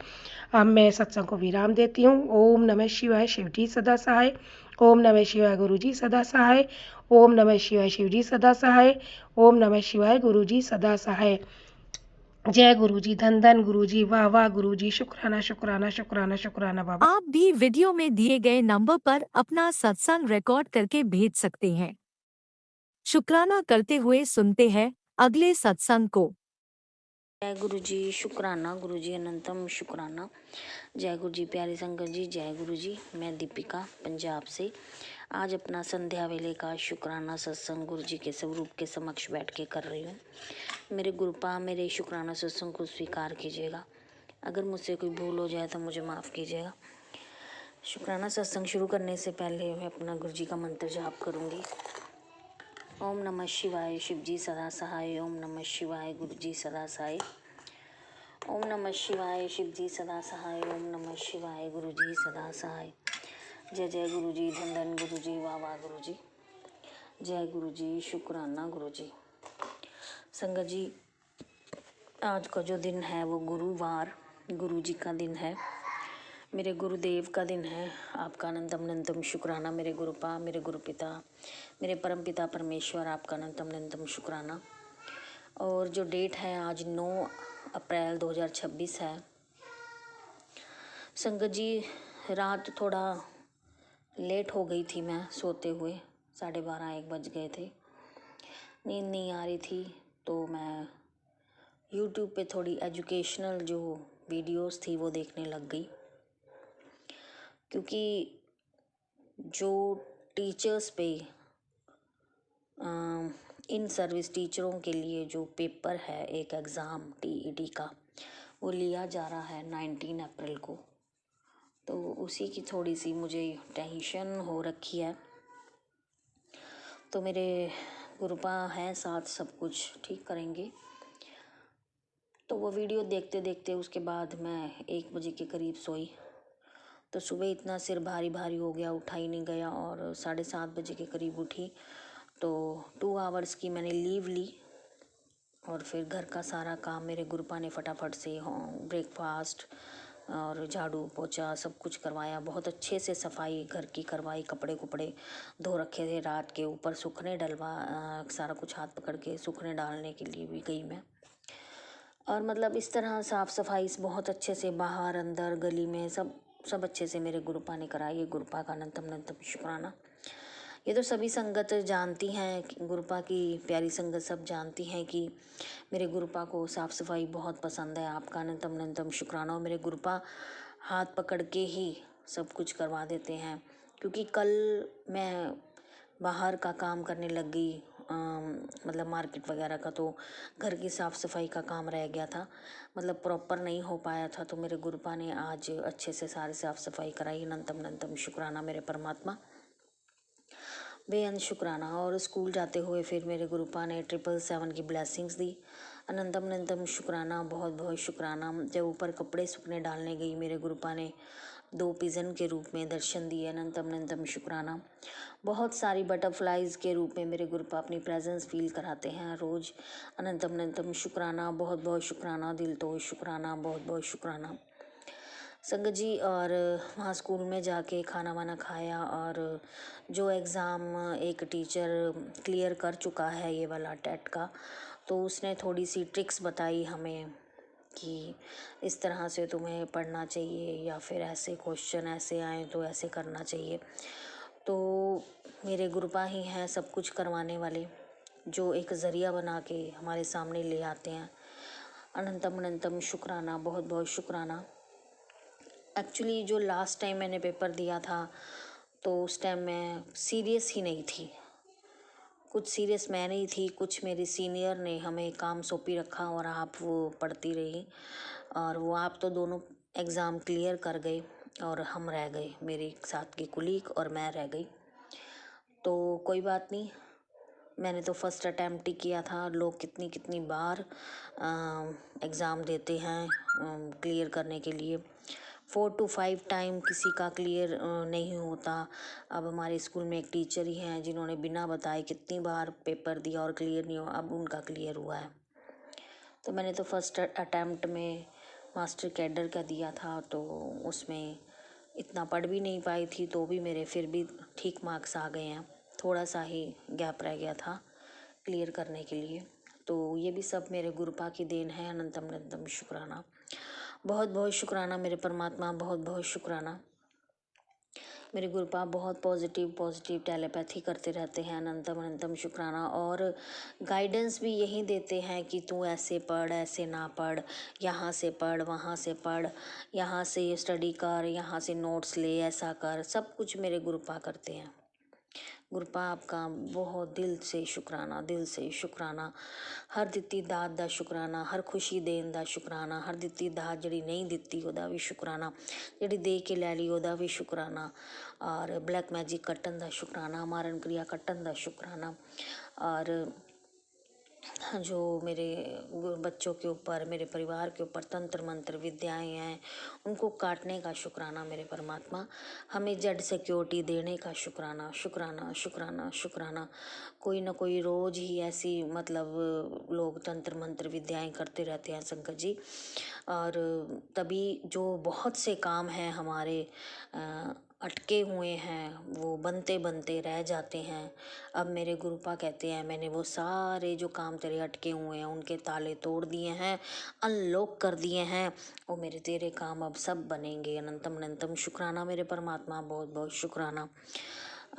अब मैं सत्संग को विराम देती हूँ। ओम नमः शिवाय, शिवजी सदा सहाय। ओम नमः शिवाय, गुरुजी सदा सहाय। ओम नमः शिवाय, शिवजी सदा सहाय। ओम नमः शिवाय, गुरुजी सदा सहाय। जय गुरुजी, धन धन गुरुजी, वाह वाह गुरुजी, शुक्राना शुक्राना शुक्राना शुक्राना बाबा। आप भी वीडियो में दिए गए नंबर पर अपना सत्संग रिकॉर्ड करके भेज सकते हैं। शुक्राना करते हुए सुनते हैं अगले सत्संग को। जय गुरु जी, शुक्राना गुरु जी, अनंतम शुक्राना। जय गुरु जी, प्यारे संगत जी, जय गुरु जी। मैं दीपिका पंजाब से आज अपना संध्या वेले का शुक्राना सत्संग गुरु जी के स्वरूप के समक्ष बैठ के कर रही हूँ। मेरे गुरुपा मेरे शुक्राना सत्संग को स्वीकार कीजिएगा। अगर मुझसे कोई भूल हो जाए तो मुझे माफ़ कीजिएगा। शुक्राना सत्संग शुरू करने से पहले मैं अपना गुरु जी का मंत्र जाप करूँगी। ओम नमः शिवाय, शिवजी सदा सहाय। ओम नमः शिवाय, गुरुजी सदा सहाय। ओम नमः शिवाय, शिवजी सदा सहाय। ओम नमः शिवाय, गुरुजी सदा सहाय। जय जय गुरुजी, धन धन गुरुजी, वाह वाह गुरुजी। जय गुरुजी, शुक्राना गुरुजी। संगत जी, आज का जो दिन है वो गुरुवार, गुरु जी का दिन है, मेरे गुरुदेव का दिन है। आपका अनंतम अनंतम शुक्राना मेरे गुरुपा, मेरे गुरुपिता, मेरे परम पिता परमेश्वर, आपका अनंतम अनंतम शुक्राना। और जो डेट है आज 9 अप्रैल 2026 है। संगत जी, रात थोड़ा लेट हो गई थी, मैं सोते हुए 12:30-1 बज गए थे, नींद नहीं आ रही थी, तो मैं यूट्यूब पे थोड़ी एजुकेशनल जो वीडियोस थी वो देखने लग गई। क्योंकि जो टीचर्स पे इन सर्विस टीचरों के लिए जो पेपर है, एक एग्ज़ाम टीईटी का, वो लिया जा रहा है 19 अप्रैल को, तो उसी की थोड़ी सी मुझे टेंशन हो रखी है। तो मेरे गुरुपा हैं साथ, सब कुछ ठीक करेंगे। तो वो वीडियो देखते देखते उसके बाद मैं 1 बजे के करीब सोई। तो सुबह इतना सिर भारी भारी हो गया, उठा ही नहीं गया, और 7:30 बजे के करीब उठी। तो 2 आवर्स की मैंने लीव ली, और फिर घर का सारा काम मेरे गुरुपा ने फटाफट से ब्रेकफास्ट और झाड़ू पोछा सब कुछ करवाया। बहुत अच्छे से सफाई घर की करवाई, कपड़े कुपड़े धो रखे थे रात के, ऊपर सूखने डलवा, सारा कुछ हाथ पकड़ के सूखने डालने के लिए भी गई मैं। और मतलब इस तरह साफ़ सफाई बहुत अच्छे से बाहर अंदर गली में सब अच्छे से मेरे गुरुपा ने कराई। ये गुरुपा का अनंतम अनंतम शुक्राना। ये तो सभी संगत जानती हैं, गुरुपा की प्यारी संगत सब जानती हैं कि मेरे गुरुपा को साफ़ सफाई बहुत पसंद है। आपका अनंतम अनंतम शुक्राना। और मेरे गुरुपा हाथ पकड़ के ही सब कुछ करवा देते हैं। क्योंकि कल मैं बाहर का काम करने लग गई, मतलब मार्केट वगैरह का, तो घर की साफ़ सफाई का काम रह गया था, मतलब प्रॉपर नहीं हो पाया था। तो मेरे गुरुपा ने आज अच्छे से सारी साफ़ सफाई कराई। अनंतम अनंतम शुक्राना मेरे परमात्मा, बेअंत शुक्राना। और स्कूल जाते हुए फिर मेरे गुरुपा ने 777 की ब्लेसिंग्स दी। अनंतम अनंतम शुक्राना, बहुत बहुत शुक्राना। जब ऊपर कपड़े सूखने डालने गई, मेरे गुरुपा ने 2 पिजन के रूप में दर्शन दिए। अनंतम अनंतम शुक्राना। बहुत सारी बटरफ्लाइज के रूप में मेरे गुरुपा अपनी प्रेजेंस फील कराते हैं रोज़। अनंतम अनंतम शुक्राना, बहुत बहुत शुक्राना, दिल तो शुक्राना, बहुत बहुत शुक्राना संगत जी। और वहाँ स्कूल में जाके खाना वाना खाया, और जो एग्ज़ाम एक टीचर क्लियर कर चुका है ये वाला टेट का, तो उसने थोड़ी सी ट्रिक्स बताई हमें कि इस तरह से तुम्हें पढ़ना चाहिए, या फिर ऐसे क्वेश्चन ऐसे आए तो ऐसे करना चाहिए। तो मेरे गुरुपा ही हैं सब कुछ करवाने वाले, जो एक ज़रिया बना के हमारे सामने ले आते हैं। अनंतम अनंतम शुक्राना, बहुत बहुत शुक्राना। एक्चुअली जो लास्ट टाइम मैंने पेपर दिया था, तो उस टाइम मैं सीरियस ही नहीं थी, कुछ सीरियस मैं नहीं थी, कुछ मेरे सीनियर ने हमें काम सौंपी रखा और आप वो पढ़ती रही, और वो आप तो दोनों एग्ज़ाम क्लियर कर गए और हम रह गए, मेरे साथ के कुलीग और मैं रह गई। तो कोई बात नहीं, मैंने तो फर्स्ट अटैम्प्ट ही किया था। लोग कितनी कितनी बार एग्ज़ाम देते हैं क्लियर करने के लिए, 4 to 5 टाइम किसी का क्लियर नहीं होता। अब हमारे स्कूल में एक टीचर ही हैं जिन्होंने बिना बताए कितनी बार पेपर दिया और क्लियर नहीं हुआ, अब उनका क्लियर हुआ है। तो मैंने तो फर्स्ट अटैम्प्ट में मास्टर कैडर का दिया था, तो उसमें इतना पढ़ भी नहीं पाई थी, तो भी मेरे फिर भी ठीक मार्क्स आ गए हैं। थोड़ा सा ही गैप रह गया था क्लियर करने के लिए। तो ये भी सब मेरे गुरुपा की देन है। अनंतम अनंतम शुक्राना, बहुत बहुत शुक्राना मेरे परमात्मा, बहुत बहुत शुक्राना। मेरे गुरुपा बहुत पॉजिटिव टेलीपैथी करते रहते हैं। अनंतम अनंतम शुक्राना। और गाइडेंस भी यही देते हैं कि तू ऐसे पढ़, ऐसे ना पढ़, यहाँ से पढ़, वहाँ से पढ़, यहाँ से स्टडी कर, यहाँ से नोट्स ले, ऐसा कर, सब कुछ मेरे गुरुपा करते हैं। गुरुपा आपका बहुत दिल से शुक्राना, दिल से शुक्राना। हर दित्ती दात दा शुक्राना, हर खुशी देन दा शुक्राना, हर दित्ती दात ਜਿਹੜੀ नहीं ਦਿੱਤੀ ਉਹਦਾ ਵੀ ਸ਼ੁਕਰਾਨਾ, ਜਿਹੜੀ ਦੇ ਕੇ ਲੈ ਲਈ ਉਹਦਾ ਵੀ ਸ਼ੁਕਰਾਨਾ, और ब्लैक मैजिक कट्टन ਦਾ शुक्राना, मारन क्रिया कट्टन ਦਾ शुक्राना। और जो मेरे बच्चों के ऊपर, मेरे परिवार के ऊपर तंत्र मंत्र विद्याएं हैं, उनको काटने का शुक्राना मेरे परमात्मा। हमें जड़ सिक्योरिटी देने का शुक्राना, शुक्राना, शुक्राना, शुक्राना। कोई ना कोई रोज ही ऐसी मतलब लोग तंत्र मंत्र विद्याएं करते रहते हैं शंकर जी, और तभी जो बहुत से काम हैं हमारे अटके हुए हैं वो बनते बनते रह जाते हैं। अब मेरे गुरुपा कहते हैं मैंने वो सारे जो काम तेरे अटके हुए हैं उनके ताले तोड़ दिए हैं, अनलॉक कर दिए हैं, और मेरे तेरे काम अब सब बनेंगे। अनंतम अनंतम शुक्राना मेरे परमात्मा, बहुत बहुत शुक्राना।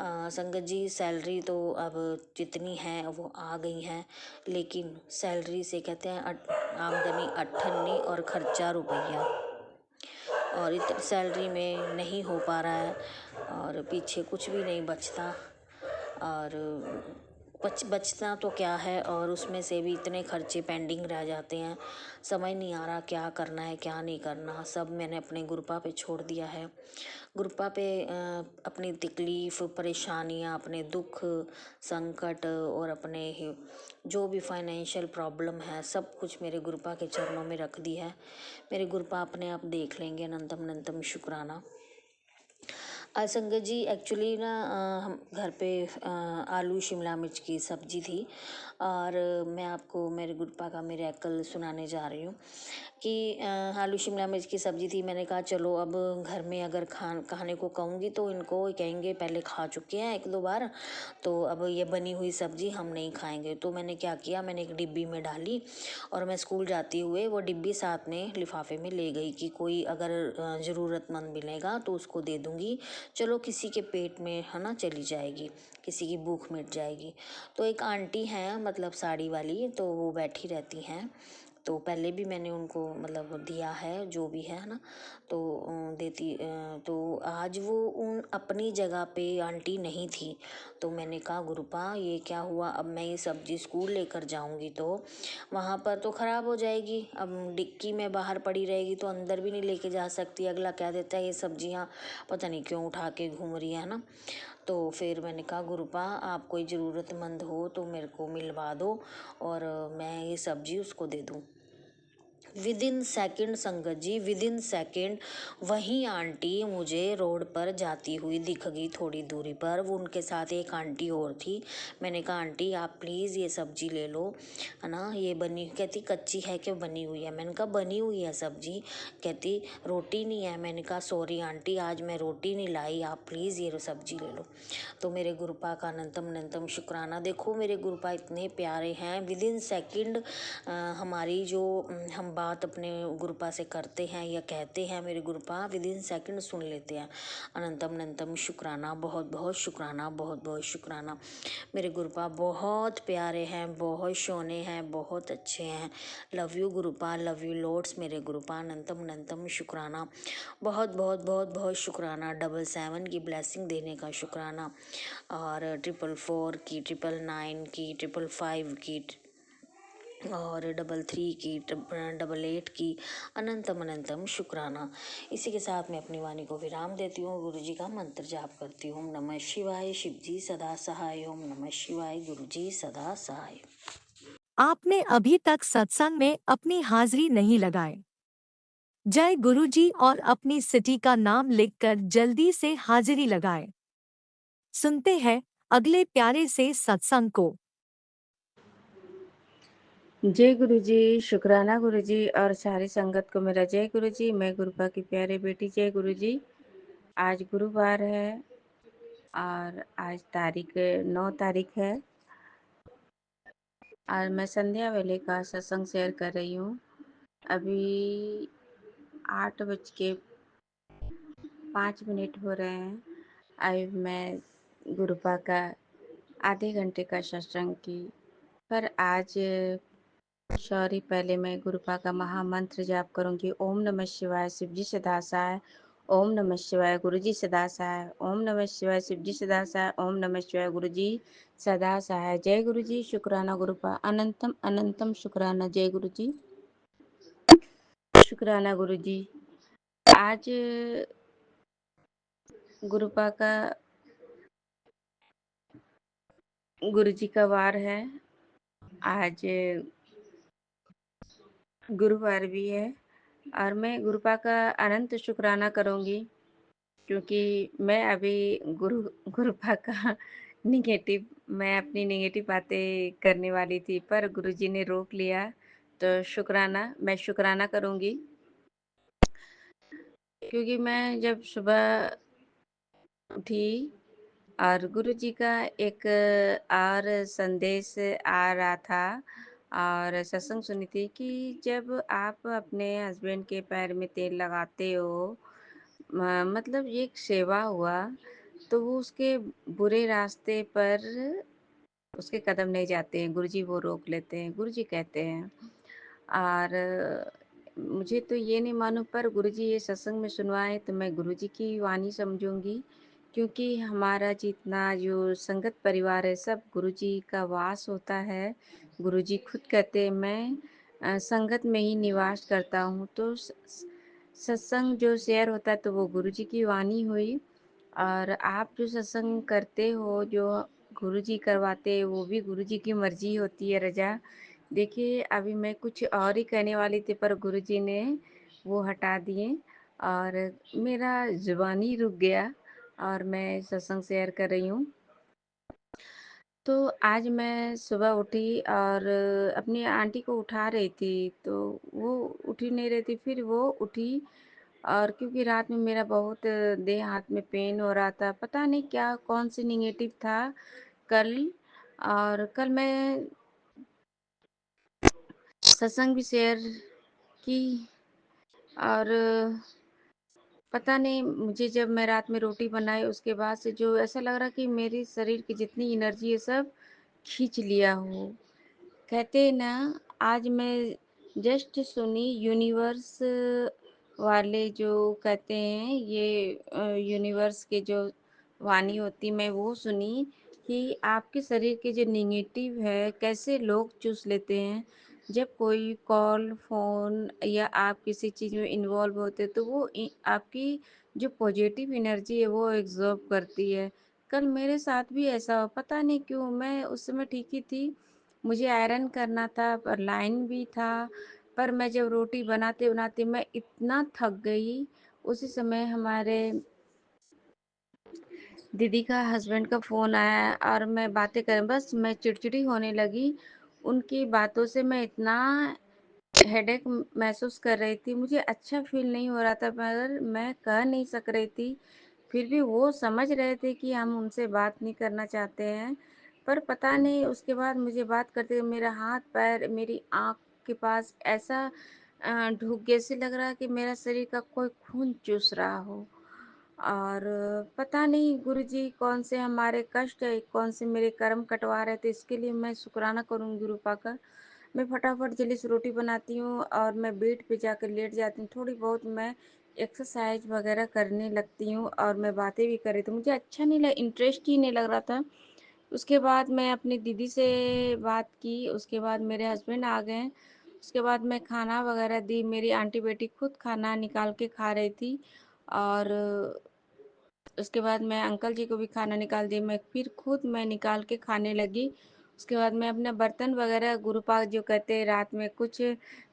संगत जी, सैलरी तो अब जितनी है वो आ गई है, लेकिन सैलरी से कहते हैं आमदनी अट्ठन्नी और खर्चा रुपया, और इतनी सैलरी में नहीं हो पा रहा है, और पीछे कुछ भी नहीं बचता, और बचता तो क्या है, और उसमें से भी इतने खर्चे पेंडिंग रह जाते हैं। समझ नहीं आ रहा क्या करना है क्या नहीं करना। सब मैंने अपने गुरुपा पे छोड़ दिया है। गुरुपा पे अपनी तकलीफ़, परेशानियाँ, अपने दुख, संकट और अपने जो भी फाइनेंशियल प्रॉब्लम है सब कुछ मेरे गुरुपा के चरणों में रख दी है। मेरे गुरुपा अपने आप देख लेंगे। अनंतम अनंतम शुक्राना। संगत जी, एक्चुअली ना हम घर पे आलू शिमला मिर्च की सब्जी थी, और मैं आपको मेरे गुरुपा का मिरेकल सुनाने जा रही हूँ कि आलू शिमला मिर्च की सब्जी थी। मैंने कहा चलो अब घर में अगर खाने को कहूँगी तो इनको कहेंगे पहले खा चुके हैं एक दो बार, तो अब ये बनी हुई सब्जी हम नहीं खाएंगे। तो मैंने क्या किया, मैंने एक डिब्बी में डाली, और मैं स्कूल जाते हुए वो डिब्बी साथ में लिफाफे में ले गई कि कोई अगर ज़रूरतमंद मिलेगा तो उसको दे दूँगी, चलो किसी के पेट में है ना चली जाएगी, किसी की भूख मिट जाएगी। तो एक आंटी हैं मतलब साड़ी वाली, तो वो बैठी रहती हैं, तो पहले भी मैंने उनको मतलब दिया है जो भी है ना, तो देती तो आज वो उन अपनी जगह पे आंटी नहीं थी। तो मैंने कहा गुरुपा ये क्या हुआ, अब मैं ये सब्जी स्कूल लेकर जाऊंगी तो वहाँ पर तो ख़राब हो जाएगी, अब डिक्की में बाहर पड़ी रहेगी तो अंदर भी नहीं लेके जा सकती, अगला कह देता है ये सब्जियाँ पता नहीं क्यों उठा के घूम रही है ना। तो फिर मैंने कहा गुरुपा आप कोई ज़रूरतमंद हो तो मेरे को मिलवा दो, और मैं ये सब्जी उसको दे दूँ। विद इन सेकेंड संगत जी, विद इन सेकेंड वही आंटी मुझे रोड पर जाती हुई दिख गई थोड़ी दूरी पर। वो उनके साथ एक आंटी और थी। मैंने कहा आंटी आप प्लीज़ ये सब्जी ले लो, है ना, ये बनी, कहती कच्ची है कि बनी हुई है। मैंने कहा बनी हुई है सब्जी। कहती रोटी नहीं है। मैंने कहा सॉरी आंटी आज मैं रोटी नहीं लाई, आप प्लीज़ ये सब्जी ले लो। तो मेरे गुरुपा का अनंतम अनंतम शुक्राना। देखो मेरे गुरुपा इतने प्यारे हैं, विद इन सेकेंड हमारी जो हम बात अपने गुरुपा से करते हैं या कहते हैं, मेरे गुरुपा विद इन सेकेंड सुन लेते हैं। अनंतम अनंतम शुक्राना, बहुत बहुत शुक्राना, बहुत बहुत शुक्राना। मेरे गुरुपा बहुत प्यारे हैं, बहुत सोने हैं, बहुत अच्छे हैं। Love you Gurupa, love you lords मेरे गुरुपा। अनंतम अनंतम शुक्राना, बहुत बहुत बहुत बहुत शुक्राना। 777 की ब्लेसिंग देने का शुक्राना, और 444 की, 999 की, 555 की, और 33 की, 88 की। अनंतम अनंतम शुक्राना। इसी के साथ मैं अपनी वाणी को विराम देती हूँ, गुरु जी का मंत्र जाप करती हूँ। ओम नमः शिवाय, शिव जी सदा सहाय। ओम नमः शिवाय, गुरु जी सदा सहाय। आपने अभी तक सत्संग में अपनी हाजिरी नहीं लगाए। जय गुरु जी और अपनी सिटी का नाम लिखकर जल्दी से हाजिरी लगाए। सुनते हैं अगले प्यारे से सत्संग को। जय गुरु जी, शुक्राना गुरु जी और सारी संगत को मेरा जय गुरु जी। मैं गुरुपा की प्यारे बेटी जय गुरु जी। आज गुरुवार है और आज तारीख 9 तारीख है, और मैं संध्या वेले का सत्संग शेयर कर रही हूँ। अभी 8:05 हो रहे हैं। अभी मैं गुरुपा का आधे घंटे का सत्संग की, पर आज सॉरी, पहले मैं गुरुपा का महामंत्र जाप करूंगी। ओम नमः शिवाय, शिव जी सदा सहाय। ओम नमः शिवाय, गुरु जी सदा सहाय। ओम नमः शिवाय, शिव जी सदा सहाय। ओम नमः शिवाय, गुरु जी सदा सहाय। जय गुरु जी, शुक्राना गुरुपा। अनंतम अनंतम शुक्राना। जय गुरु जी, शुक्राना गुरु जी। आज गुरुपा का गुरु जी का वार है, आज गुरुवार भी है और मैं गुरुपा का अनंत शुक्राना करूँगी, क्योंकि मैं अभी गुरुपा का निगेटिव मैं अपनी नेगेटिव बातें करने वाली थी, पर गुरुजी ने रोक लिया। तो मैं शुक्राना करूँगी, क्योंकि मैं जब सुबह उठी और गुरुजी का एक और संदेश आ रहा था और सत्संग सुनी थी कि जब आप अपने हस्बैंड के पैर में तेल लगाते हो, मतलब ये एक सेवा हुआ, तो वो उसके बुरे रास्ते पर उसके कदम नहीं जाते हैं, गुरुजी वो रोक लेते हैं, गुरुजी कहते हैं। और मुझे तो ये नहीं मालूम, पर गुरुजी ये सत्संग में सुनवाए तो मैं गुरुजी की वाणी समझूंगी, क्योंकि हमारा जितना जो संगत परिवार है सब गुरुजी का वास होता है। गुरुजी खुद कहते हैं मैं संगत में ही निवास करता हूँ, तो सत्संग जो शेयर होता है तो वो गुरुजी की वाणी हुई। और आप जो सत्संग करते हो, जो गुरुजी करवाते हैं, वो भी गुरुजी की मर्जी होती है, रजा। देखिए, अभी मैं कुछ और ही कहने वाली थी, पर गुरुजी ने वो हटा दिए और मेरा ज़ुबानी रुक गया और मैं सत्संग शेयर कर रही हूँ। तो आज मैं सुबह उठी और अपनी आंटी को उठा रही थी, तो वो उठ ही नहीं रही थी, फिर वो उठी। और क्योंकि रात में मेरा बहुत देह हाथ में पेन हो रहा था, पता नहीं क्या कौन सी निगेटिव था कल। और कल मैं सत्संग भी शेयर की और पता नहीं, मुझे जब मैं रात में रोटी बनाई उसके बाद से जो ऐसा लग रहा कि मेरी शरीर की जितनी एनर्जी है सब खींच लिया हो। कहते हैं ना, आज मैं जस्ट सुनी यूनिवर्स वाले जो कहते हैं ये यूनिवर्स के जो वाणी होती, मैं वो सुनी कि आपके शरीर के जो निगेटिव है कैसे लोग चूस लेते हैं। जब कोई कॉल फोन या आप किसी चीज़ में इन्वॉल्व होते तो वो आपकी जो पॉजिटिव एनर्जी है वो एब्जॉर्ब करती है। कल मेरे साथ भी ऐसा हुआ, पता नहीं क्यों। मैं उस समय ठीक ही थी, मुझे आयरन करना था पर लाइन भी था, पर मैं जब रोटी बनाते बनाते मैं इतना थक गई। उसी समय हमारे दीदी का हस्बैंड का फ़ोन आया और मैं बातें करें, बस मैं चिड़चिड़ी होने लगी। उनकी बातों से मैं इतना हेडेक महसूस कर रही थी, मुझे अच्छा फ़ील नहीं हो रहा था, मगर मैं कह नहीं सक रही थी। फिर भी वो समझ रहे थे कि हम उनसे बात नहीं करना चाहते हैं, पर पता नहीं उसके बाद मुझे बात करते हुए मेरा हाथ-पैर, मेरी आँख के पास ऐसा ढूक गया, ऐसे लग रहा है कि मेरा शरीर का कोई खून चूस रहा हो। और पता नहीं गुरुजी कौन से हमारे कष्ट है, कौन से मेरे कर्म कटवा रहे थे, इसके लिए मैं शुक्राना करूँगी गुरुपा का। मैं फटाफट जल्दी से रोटी बनाती हूँ और मैं बेड पे जाकर लेट जाती हूँ। थोड़ी बहुत मैं एक्सरसाइज वगैरह करने लगती हूँ और मैं बातें भी कर रही थी। मुझे अच्छा नहीं लगा, इंटरेस्ट ही नहीं लग रहा था। उसके बाद मैं अपनी दीदी से बात की, उसके बाद मेरे हस्बैंड आ गए। उसके बाद मैं खाना वगैरह दी, मेरी आंटी बेटी खुद खाना निकाल के खा रही थी। और उसके बाद मैं अंकल जी को भी खाना निकाल दी, मैं फिर खुद मैं निकाल के खाने लगी। उसके बाद मैं अपना बर्तन वगैरह गुरुपा जो कहते हैं रात में कुछ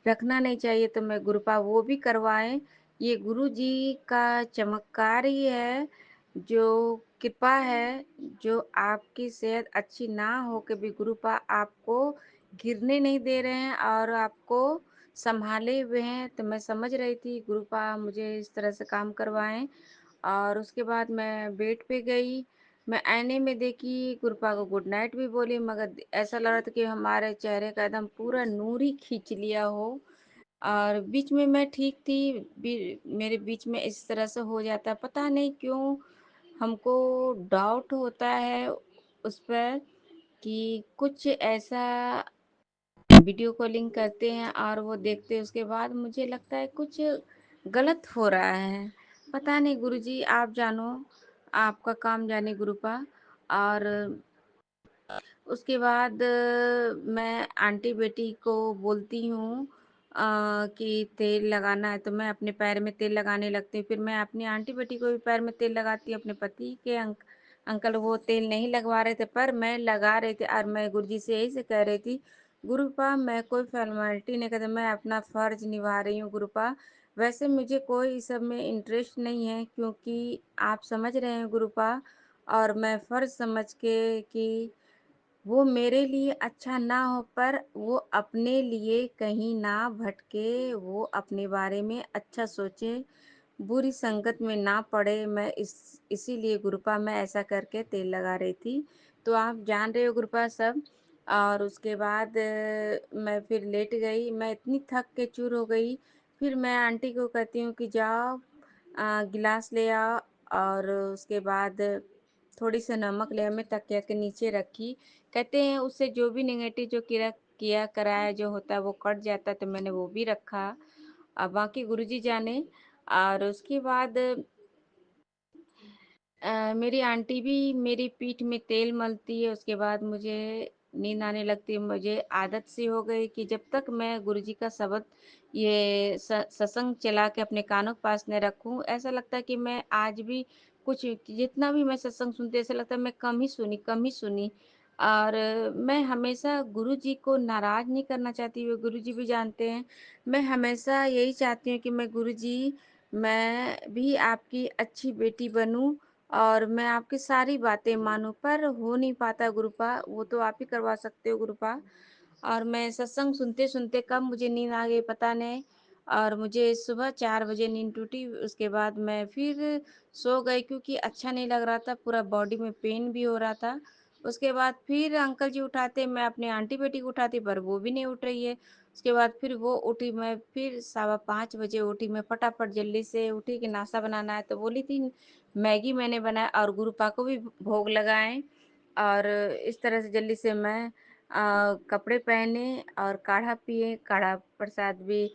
रखना नहीं चाहिए, तो मैं गुरुपा वो भी करवाएं। ये गुरु जी का चमत्कार ही है, जो कृपा है, जो आपकी सेहत अच्छी ना हो के भी गुरुपा आपको गिरने नहीं दे रहे हैं और आपको संभाले हुए हैं। तो मैं समझ रही थी गुरुपा मुझे इस तरह से काम करवाएं। और उसके बाद मैं बेड पे गई, मैं आईने में देखी, गुरुपा को गुड नाइट भी बोली, मगर ऐसा लग रहा था कि हमारे चेहरे का एकदम पूरा नूर ही खींच लिया हो। और बीच में मैं ठीक थी, मेरे बीच में इस तरह से हो जाता है, पता नहीं क्यों हमको डाउट होता है उस पर कि कुछ ऐसा वीडियो कॉलिंग करते हैं और वो देखते हैं, उसके बाद मुझे लगता है कुछ गलत हो रहा है। पता नहीं गुरुजी, आप जानो, आपका काम जाने गुरुपा। और उसके बाद मैं आंटी बेटी को बोलती हूँ कि तेल लगाना है, तो मैं अपने पैर में तेल लगाने लगती हूँ। फिर मैं अपनी आंटी बेटी को भी पैर में तेल लगाती हूँ। अपने पति के अंकल वो तेल नहीं लगवा रहे थे, पर मैं लगा रही थी और मैं गुरुजी से यही से कह रही थी, गुरुपा मैं कोई फ़ॉर्मेलिटी नहीं करती, मैं अपना फ़र्ज़ निभा रही हूँ गुरुपा। वैसे मुझे कोई इस सब में इंटरेस्ट नहीं है क्योंकि आप समझ रहे हैं गुरुपा, और मैं फ़र्ज़ समझ के कि वो मेरे लिए अच्छा ना हो, पर वो अपने लिए कहीं ना भटके, वो अपने बारे में अच्छा सोचे, बुरी संगत में ना पड़े। मैं इसीलिए गुरुपा मैं ऐसा करके तेल लगा रही थी। तो आप जान रहे हो गुरुपा सब। और उसके बाद मैं फिर लेट गई, मैं इतनी थक के चूर हो गई। फिर मैं आंटी को कहती हूँ कि जाओ गिलास ले आओ, और उसके बाद थोड़ी सी नमक ले आओ, मैं तकिया के नीचे रखी। कहते हैं उससे जो भी नेगेटिव जो किया किया कराया जो होता है वो कट जाता है, तो मैंने वो भी रखा। अब बाकी गुरुजी जाने। और उसके बाद मेरी आंटी भी मेरी पीठ में तेल मलती है, उसके बाद मुझे नींद आने लगती है। मुझे आदत सी हो गई कि जब तक मैं गुरुजी का शब्द ये सत्संग चला के अपने कानों के पास न रखूँ, ऐसा लगता है कि मैं आज भी कुछ जितना भी मैं सत्संग सुनती हूँ, ऐसा लगता है मैं कम ही सुनी। और मैं हमेशा गुरुजी को नाराज़ नहीं करना चाहती, वो गुरुजी भी जानते हैं। मैं हमेशा यही चाहती हूँ कि मैं भी आपकी अच्छी बेटी बनूँ और मैं आपकी सारी बातें मानूँ, पर हो नहीं पाता गुरुपा, वो तो आप ही करवा सकते हो गुरुपा। और मैं सत्संग सुनते-सुनते कब मुझे नींद आ गई पता नहीं, और मुझे सुबह 4 बजे नींद टूटी। उसके बाद मैं फिर सो गई क्योंकि अच्छा नहीं लग रहा था, पूरा बॉडी में पेन भी हो रहा था। उसके बाद फिर अंकल जी उठाते, मैं अपनी आंटी बेटी को उठाती, पर वो भी नहीं उठ रही है। उसके बाद फिर वो उठी, मैं फिर 5:15 बजे उठी, मैं फटाफट जल्दी से उठी कि नाश्ता बनाना है, तो बोली थी मैगी मैंने बनाया और गुरुपा को भी भोग लगाएँ। और इस तरह से जल्दी से मैं कपड़े पहने और काढ़ा पिए, काढ़ा प्रसाद भी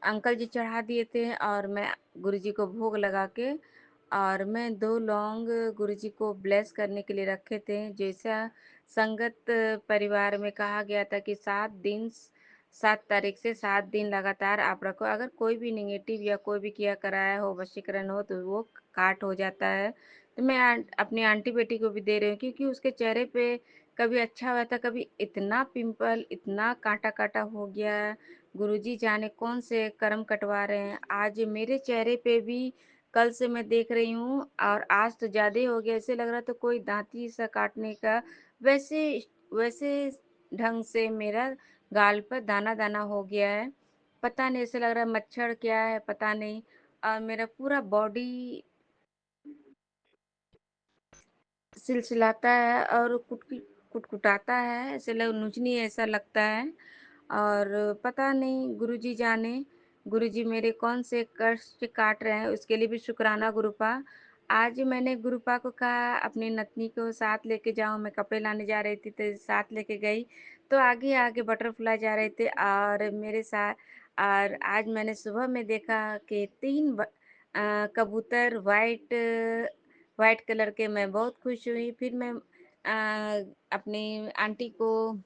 अंकल जी चढ़ा दिए थे, और मैं गुरुजी को भोग लगा के, और मैं 2 लौंग गुरुजी को ब्लेस करने के लिए रखे थे। जैसा संगत परिवार में कहा गया था कि 7 तारीख से 7 दिन लगातार आप रखो। अगर कोई भी नेगेटिव या कोई भी क्रिया कराया हो, वशीकरण हो, तो वो काट हो जाता है। तो मैं अपनी आंटी बेटी को भी दे रही हूँ क्योंकि उसके चेहरे पे कभी अच्छा हुआ था, कभी इतना पिंपल, इतना काँटा-काँटा हो गया है। गुरुजी जाने कौन से कर्म कटवा रहे हैं। आज मेरे चेहरे पे भी कल से मैं देख रही हूँ, और आज तो ज़्यादा ही हो गया, ऐसे लग रहा था कोई दाँती सा काटने का। वैसे वैसे ढंग से मेरा गाल पर दाना-दाना हो गया है। पता नहीं, ऐसे लग रहा है मच्छर क्या है पता नहीं। और मेरा पूरा बॉडी सिलसिलाता है और कुटकुटाता है, ऐसे नूचनी ऐसा लगता है। और पता नहीं गुरुजी जाने, गुरुजी मेरे कौन से कष्ट काट रहे हैं, उसके लिए भी शुक्राना गुरुपा। आज मैंने गुरुपा को कहा अपनी नतनी को साथ लेके जाऊँ, मैं कपड़े लाने जा रही थी तो साथ लेके गई, तो आगे-आगे बटरफ्लाई जा रहे थे और मेरे साथ। और आज मैंने सुबह में देखा कि 3 कबूतर व्हाइट कलर के, मैं बहुत खुश हुई। फिर मैं अपनी आंटी को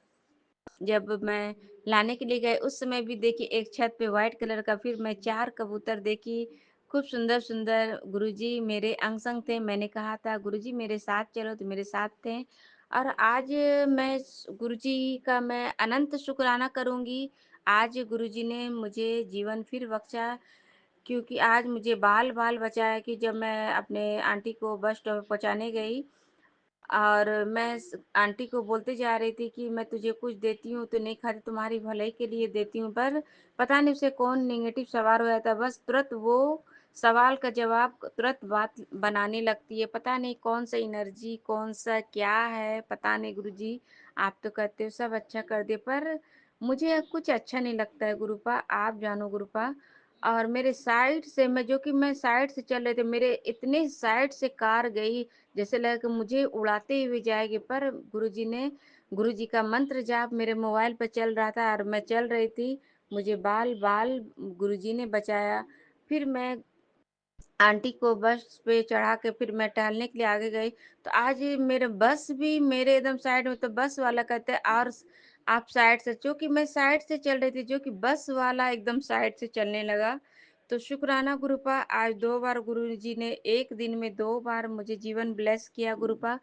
जब मैं लाने के लिए गए उस समय भी देखी एक छत पे व्हाइट कलर का, फिर मैं 4 कबूतर देखी, खूब सुंदर-सुंदर। गुरुजी मेरे अंग-संग थे, मैंने कहा था गुरुजी मेरे साथ चलो, तो मेरे साथ थे। और आज गुरुजी का मैं अनंत शुक्राना करूँगी। आज गुरुजी ने मुझे जीवन फिर बख्शा, क्योंकि आज मुझे बाल-बाल बचाया कि जब मैं अपने आंटी को बस स्टॉप पहुँचाने गई, और मैं आंटी को बोलते जा रही थी कि मैं तुझे कुछ देती हूँ तो नहीं खाती, तुम्हारी भलाई के लिए देती हूँ, पर पता नहीं उसे कौन नेगेटिव सवाल हो जाता है, बस तुरंत वो सवाल का जवाब तुरंत बात बनाने लगती है। पता नहीं कौन सा एनर्जी, कौन सा क्या है, पता नहीं गुरुजी। आप तो कहते हो सब अच्छा कर दिए, पर मुझे कुछ अच्छा नहीं लगता है गुरुपा, आप जानो गुरुपा। और मेरे साइड से मैं साइड से चल रहे थे, मेरे इतने साइड से कार गई, जैसे लगा कि मुझे उड़ाते हुए जाएगी, पर गुरुजी का मंत्र जाप मेरे मोबाइल पे चल रहा था और मैं चल रही थी। मुझे बाल-बाल गुरुजी ने बचाया। फिर मैं आंटी को बस पे चढ़ा के फिर मैं टहलने के लिए आगे गई, तो आज मेरे बस भी मेरे एकदम साइड में, तो बस वाला कहते हैं और आप साइड से, चूँकि मैं साइड से चल रही थी, जो कि बस वाला एकदम साइड से चलने लगा। तो शुक्राना गुरुपा, आज 2 बार गुरुजी ने एक दिन में 2 बार मुझे जीवन ब्लेस किया गुरुपा।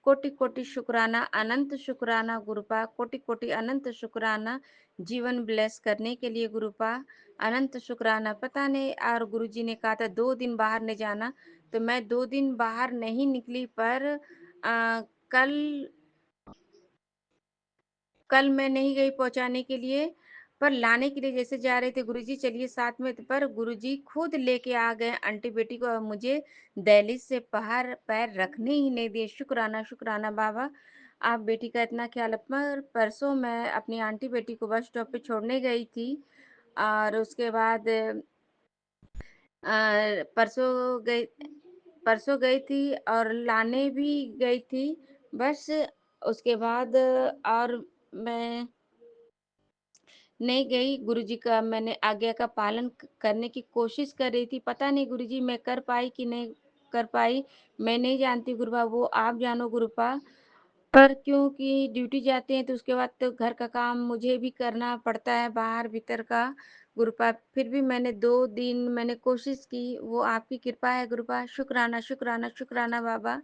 कोटि कोटि शुक्राना, अनंत शुक्राना गुरुपा, कोटि कोटि अनंत शुक्राना जीवन ब्लेस करने के लिए गुरुपा, अनंत शुक्राना। पता नहीं, और गुरुजी ने कहा था 2 दिन बाहर नहीं जाना, तो मैं 2 दिन बाहर नहीं निकली, पर कल कल मैं नहीं गई पहुँचाने के लिए, पर लाने के लिए जैसे जा रहे थे गुरुजी चलिए साथ में, तो पर गुरुजी खुद लेके आ गए आंटी बेटी को, और मुझे दहलीज से बाहर पैर रखने ही नहीं दिए। शुक्राना शुक्राना बाबा, आप बेटी का इतना ख्याल। पर परसों मैं अपनी आंटी बेटी को बस स्टॉप पे छोड़ने गई थी, और उसके बाद परसों गई थी और लाने भी गई थी। बस उसके बाद और मैं नहीं गई। गुरुजी का मैंने आज्ञा का पालन करने की कोशिश कर रही थी। पता नहीं गुरुजी मैं कर पाई कि नहीं कर पाई, मैं नहीं जानती गुरुपा, वो आप जानो गुरुपा। पर क्योंकि ड्यूटी जाते हैं तो उसके बाद तो घर का काम मुझे भी करना पड़ता है, बाहर भीतर का गुरुपा। फिर भी मैंने 2 दिन मैंने कोशिश की, वो आपकी कृपा है गुरुपा। शुक्राना शुक्राना शुक्राना बाबा।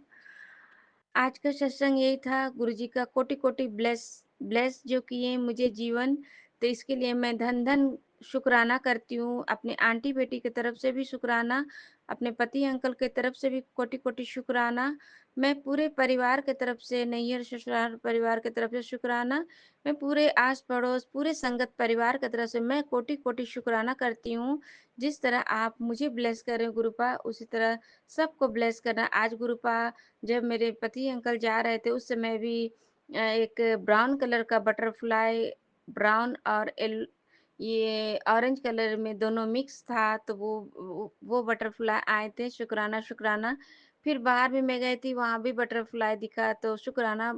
आज का सत्संग यही था, गुरुजी का कोटि कोटि ब्लेस ब्लेस जो किए मुझे जीवन, तो इसके लिए मैं धन धन शुक्राना करती हूँ। अपने आंटी बेटी की तरफ से भी शुक्राना, अपने पति अंकल की तरफ से भी कोटि कोटि शुक्राना, मैं पूरे परिवार की तरफ से, नैहर ससुराल परिवार की तरफ से शुक्राना, मैं पूरे आस पड़ोस पूरे संगत परिवार की तरफ से मैं कोटि कोटि शुक्राना करती हूँ। जिस तरह आप मुझे ब्लेस करें गुरुपा, उसी तरह सबको ब्लेस करना। आज गुरुपा जब मेरे पति अंकल जा रहे थे उस समय भी एक ब्राउन कलर का बटरफ्लाई, ब्राउन और ये ऑरेंज कलर में दोनों मिक्स था, तो वो बटरफ्लाई आए थे। शुक्राना शुक्राना। फिर बाहर भी मैं गई थी, वहां भी बटरफ्लाई दिखा, तो शुक्राना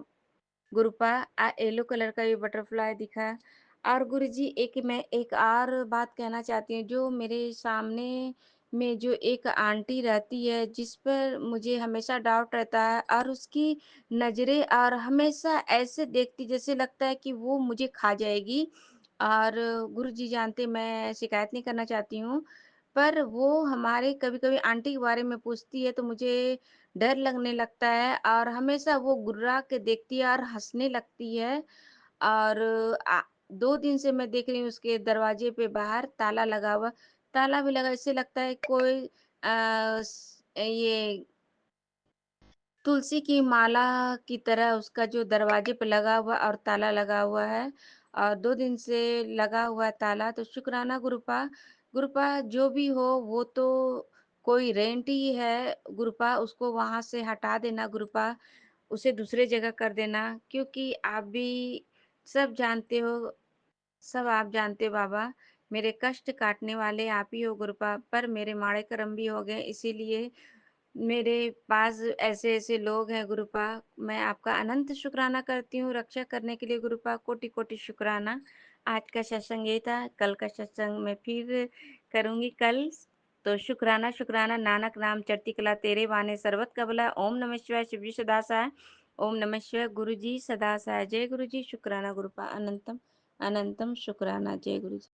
गुरुपा। येलो कलर का ये बटरफ्लाई दिखा। और गुरुजी मैं एक और बात कहना चाहती हूँ, जो मेरे सामने में जो एक आंटी रहती है जिस पर मुझे हमेशा डाउट रहता है, और उसकी नज़रें और हमेशा ऐसे देखती जैसे लगता है कि वो मुझे खा जाएगी। और गुरुजी जानते मैं शिकायत नहीं करना चाहती हूँ, पर वो हमारे कभी-कभी आंटी के बारे में पूछती है तो मुझे डर लगने लगता है, और हमेशा वो गुर्रा के देखती है और हँसने लगती है। और 2 दिन से मैं देख रही हूँ उसके दरवाजे पे बाहर ताला भी लगा, ऐसे लगता है कोई ये तुलसी की माला की तरह उसका जो दरवाजे पे लगा हुआ और ताला लगा हुआ है, और 2 दिन से लगा हुआ है ताला। तो शुक्राना गुरुपा। गुरुपा जो भी हो वो तो कोई रेंट ही है गुरुपा, उसको वहाँ से हटा देना गुरुपा, उसे दूसरे जगह कर देना, क्योंकि आप भी सब जानते हो, सब आप जानते हो बाबा, मेरे कष्ट काटने वाले आप ही हो गुरुपा। पर मेरे माड़े कर्म भी हो गए, इसीलिए मेरे पास ऐसे-ऐसे लोग हैं गुरुपा। मैं आपका अनंत शुक्राना करती हूँ रक्षा करने के लिए गुरुपा, कोटि-कोटि शुक्राना। आज का सत्संग ये था, कल का सत्संग मैं फिर करूँगी कल। तो शुक्राना शुक्राना, नानक नाम चढ़ती कला तेरे बाने सर्बत का भला। ओम नमः शिवाय, शिव जी सदा सहाय। ओम नमः शिवाय, गुरु जी सदा सहाय। जय गुरु जी, शुक्राना गुरुपा, अनंतम अनंतम शुक्राना। जय गुरु जी।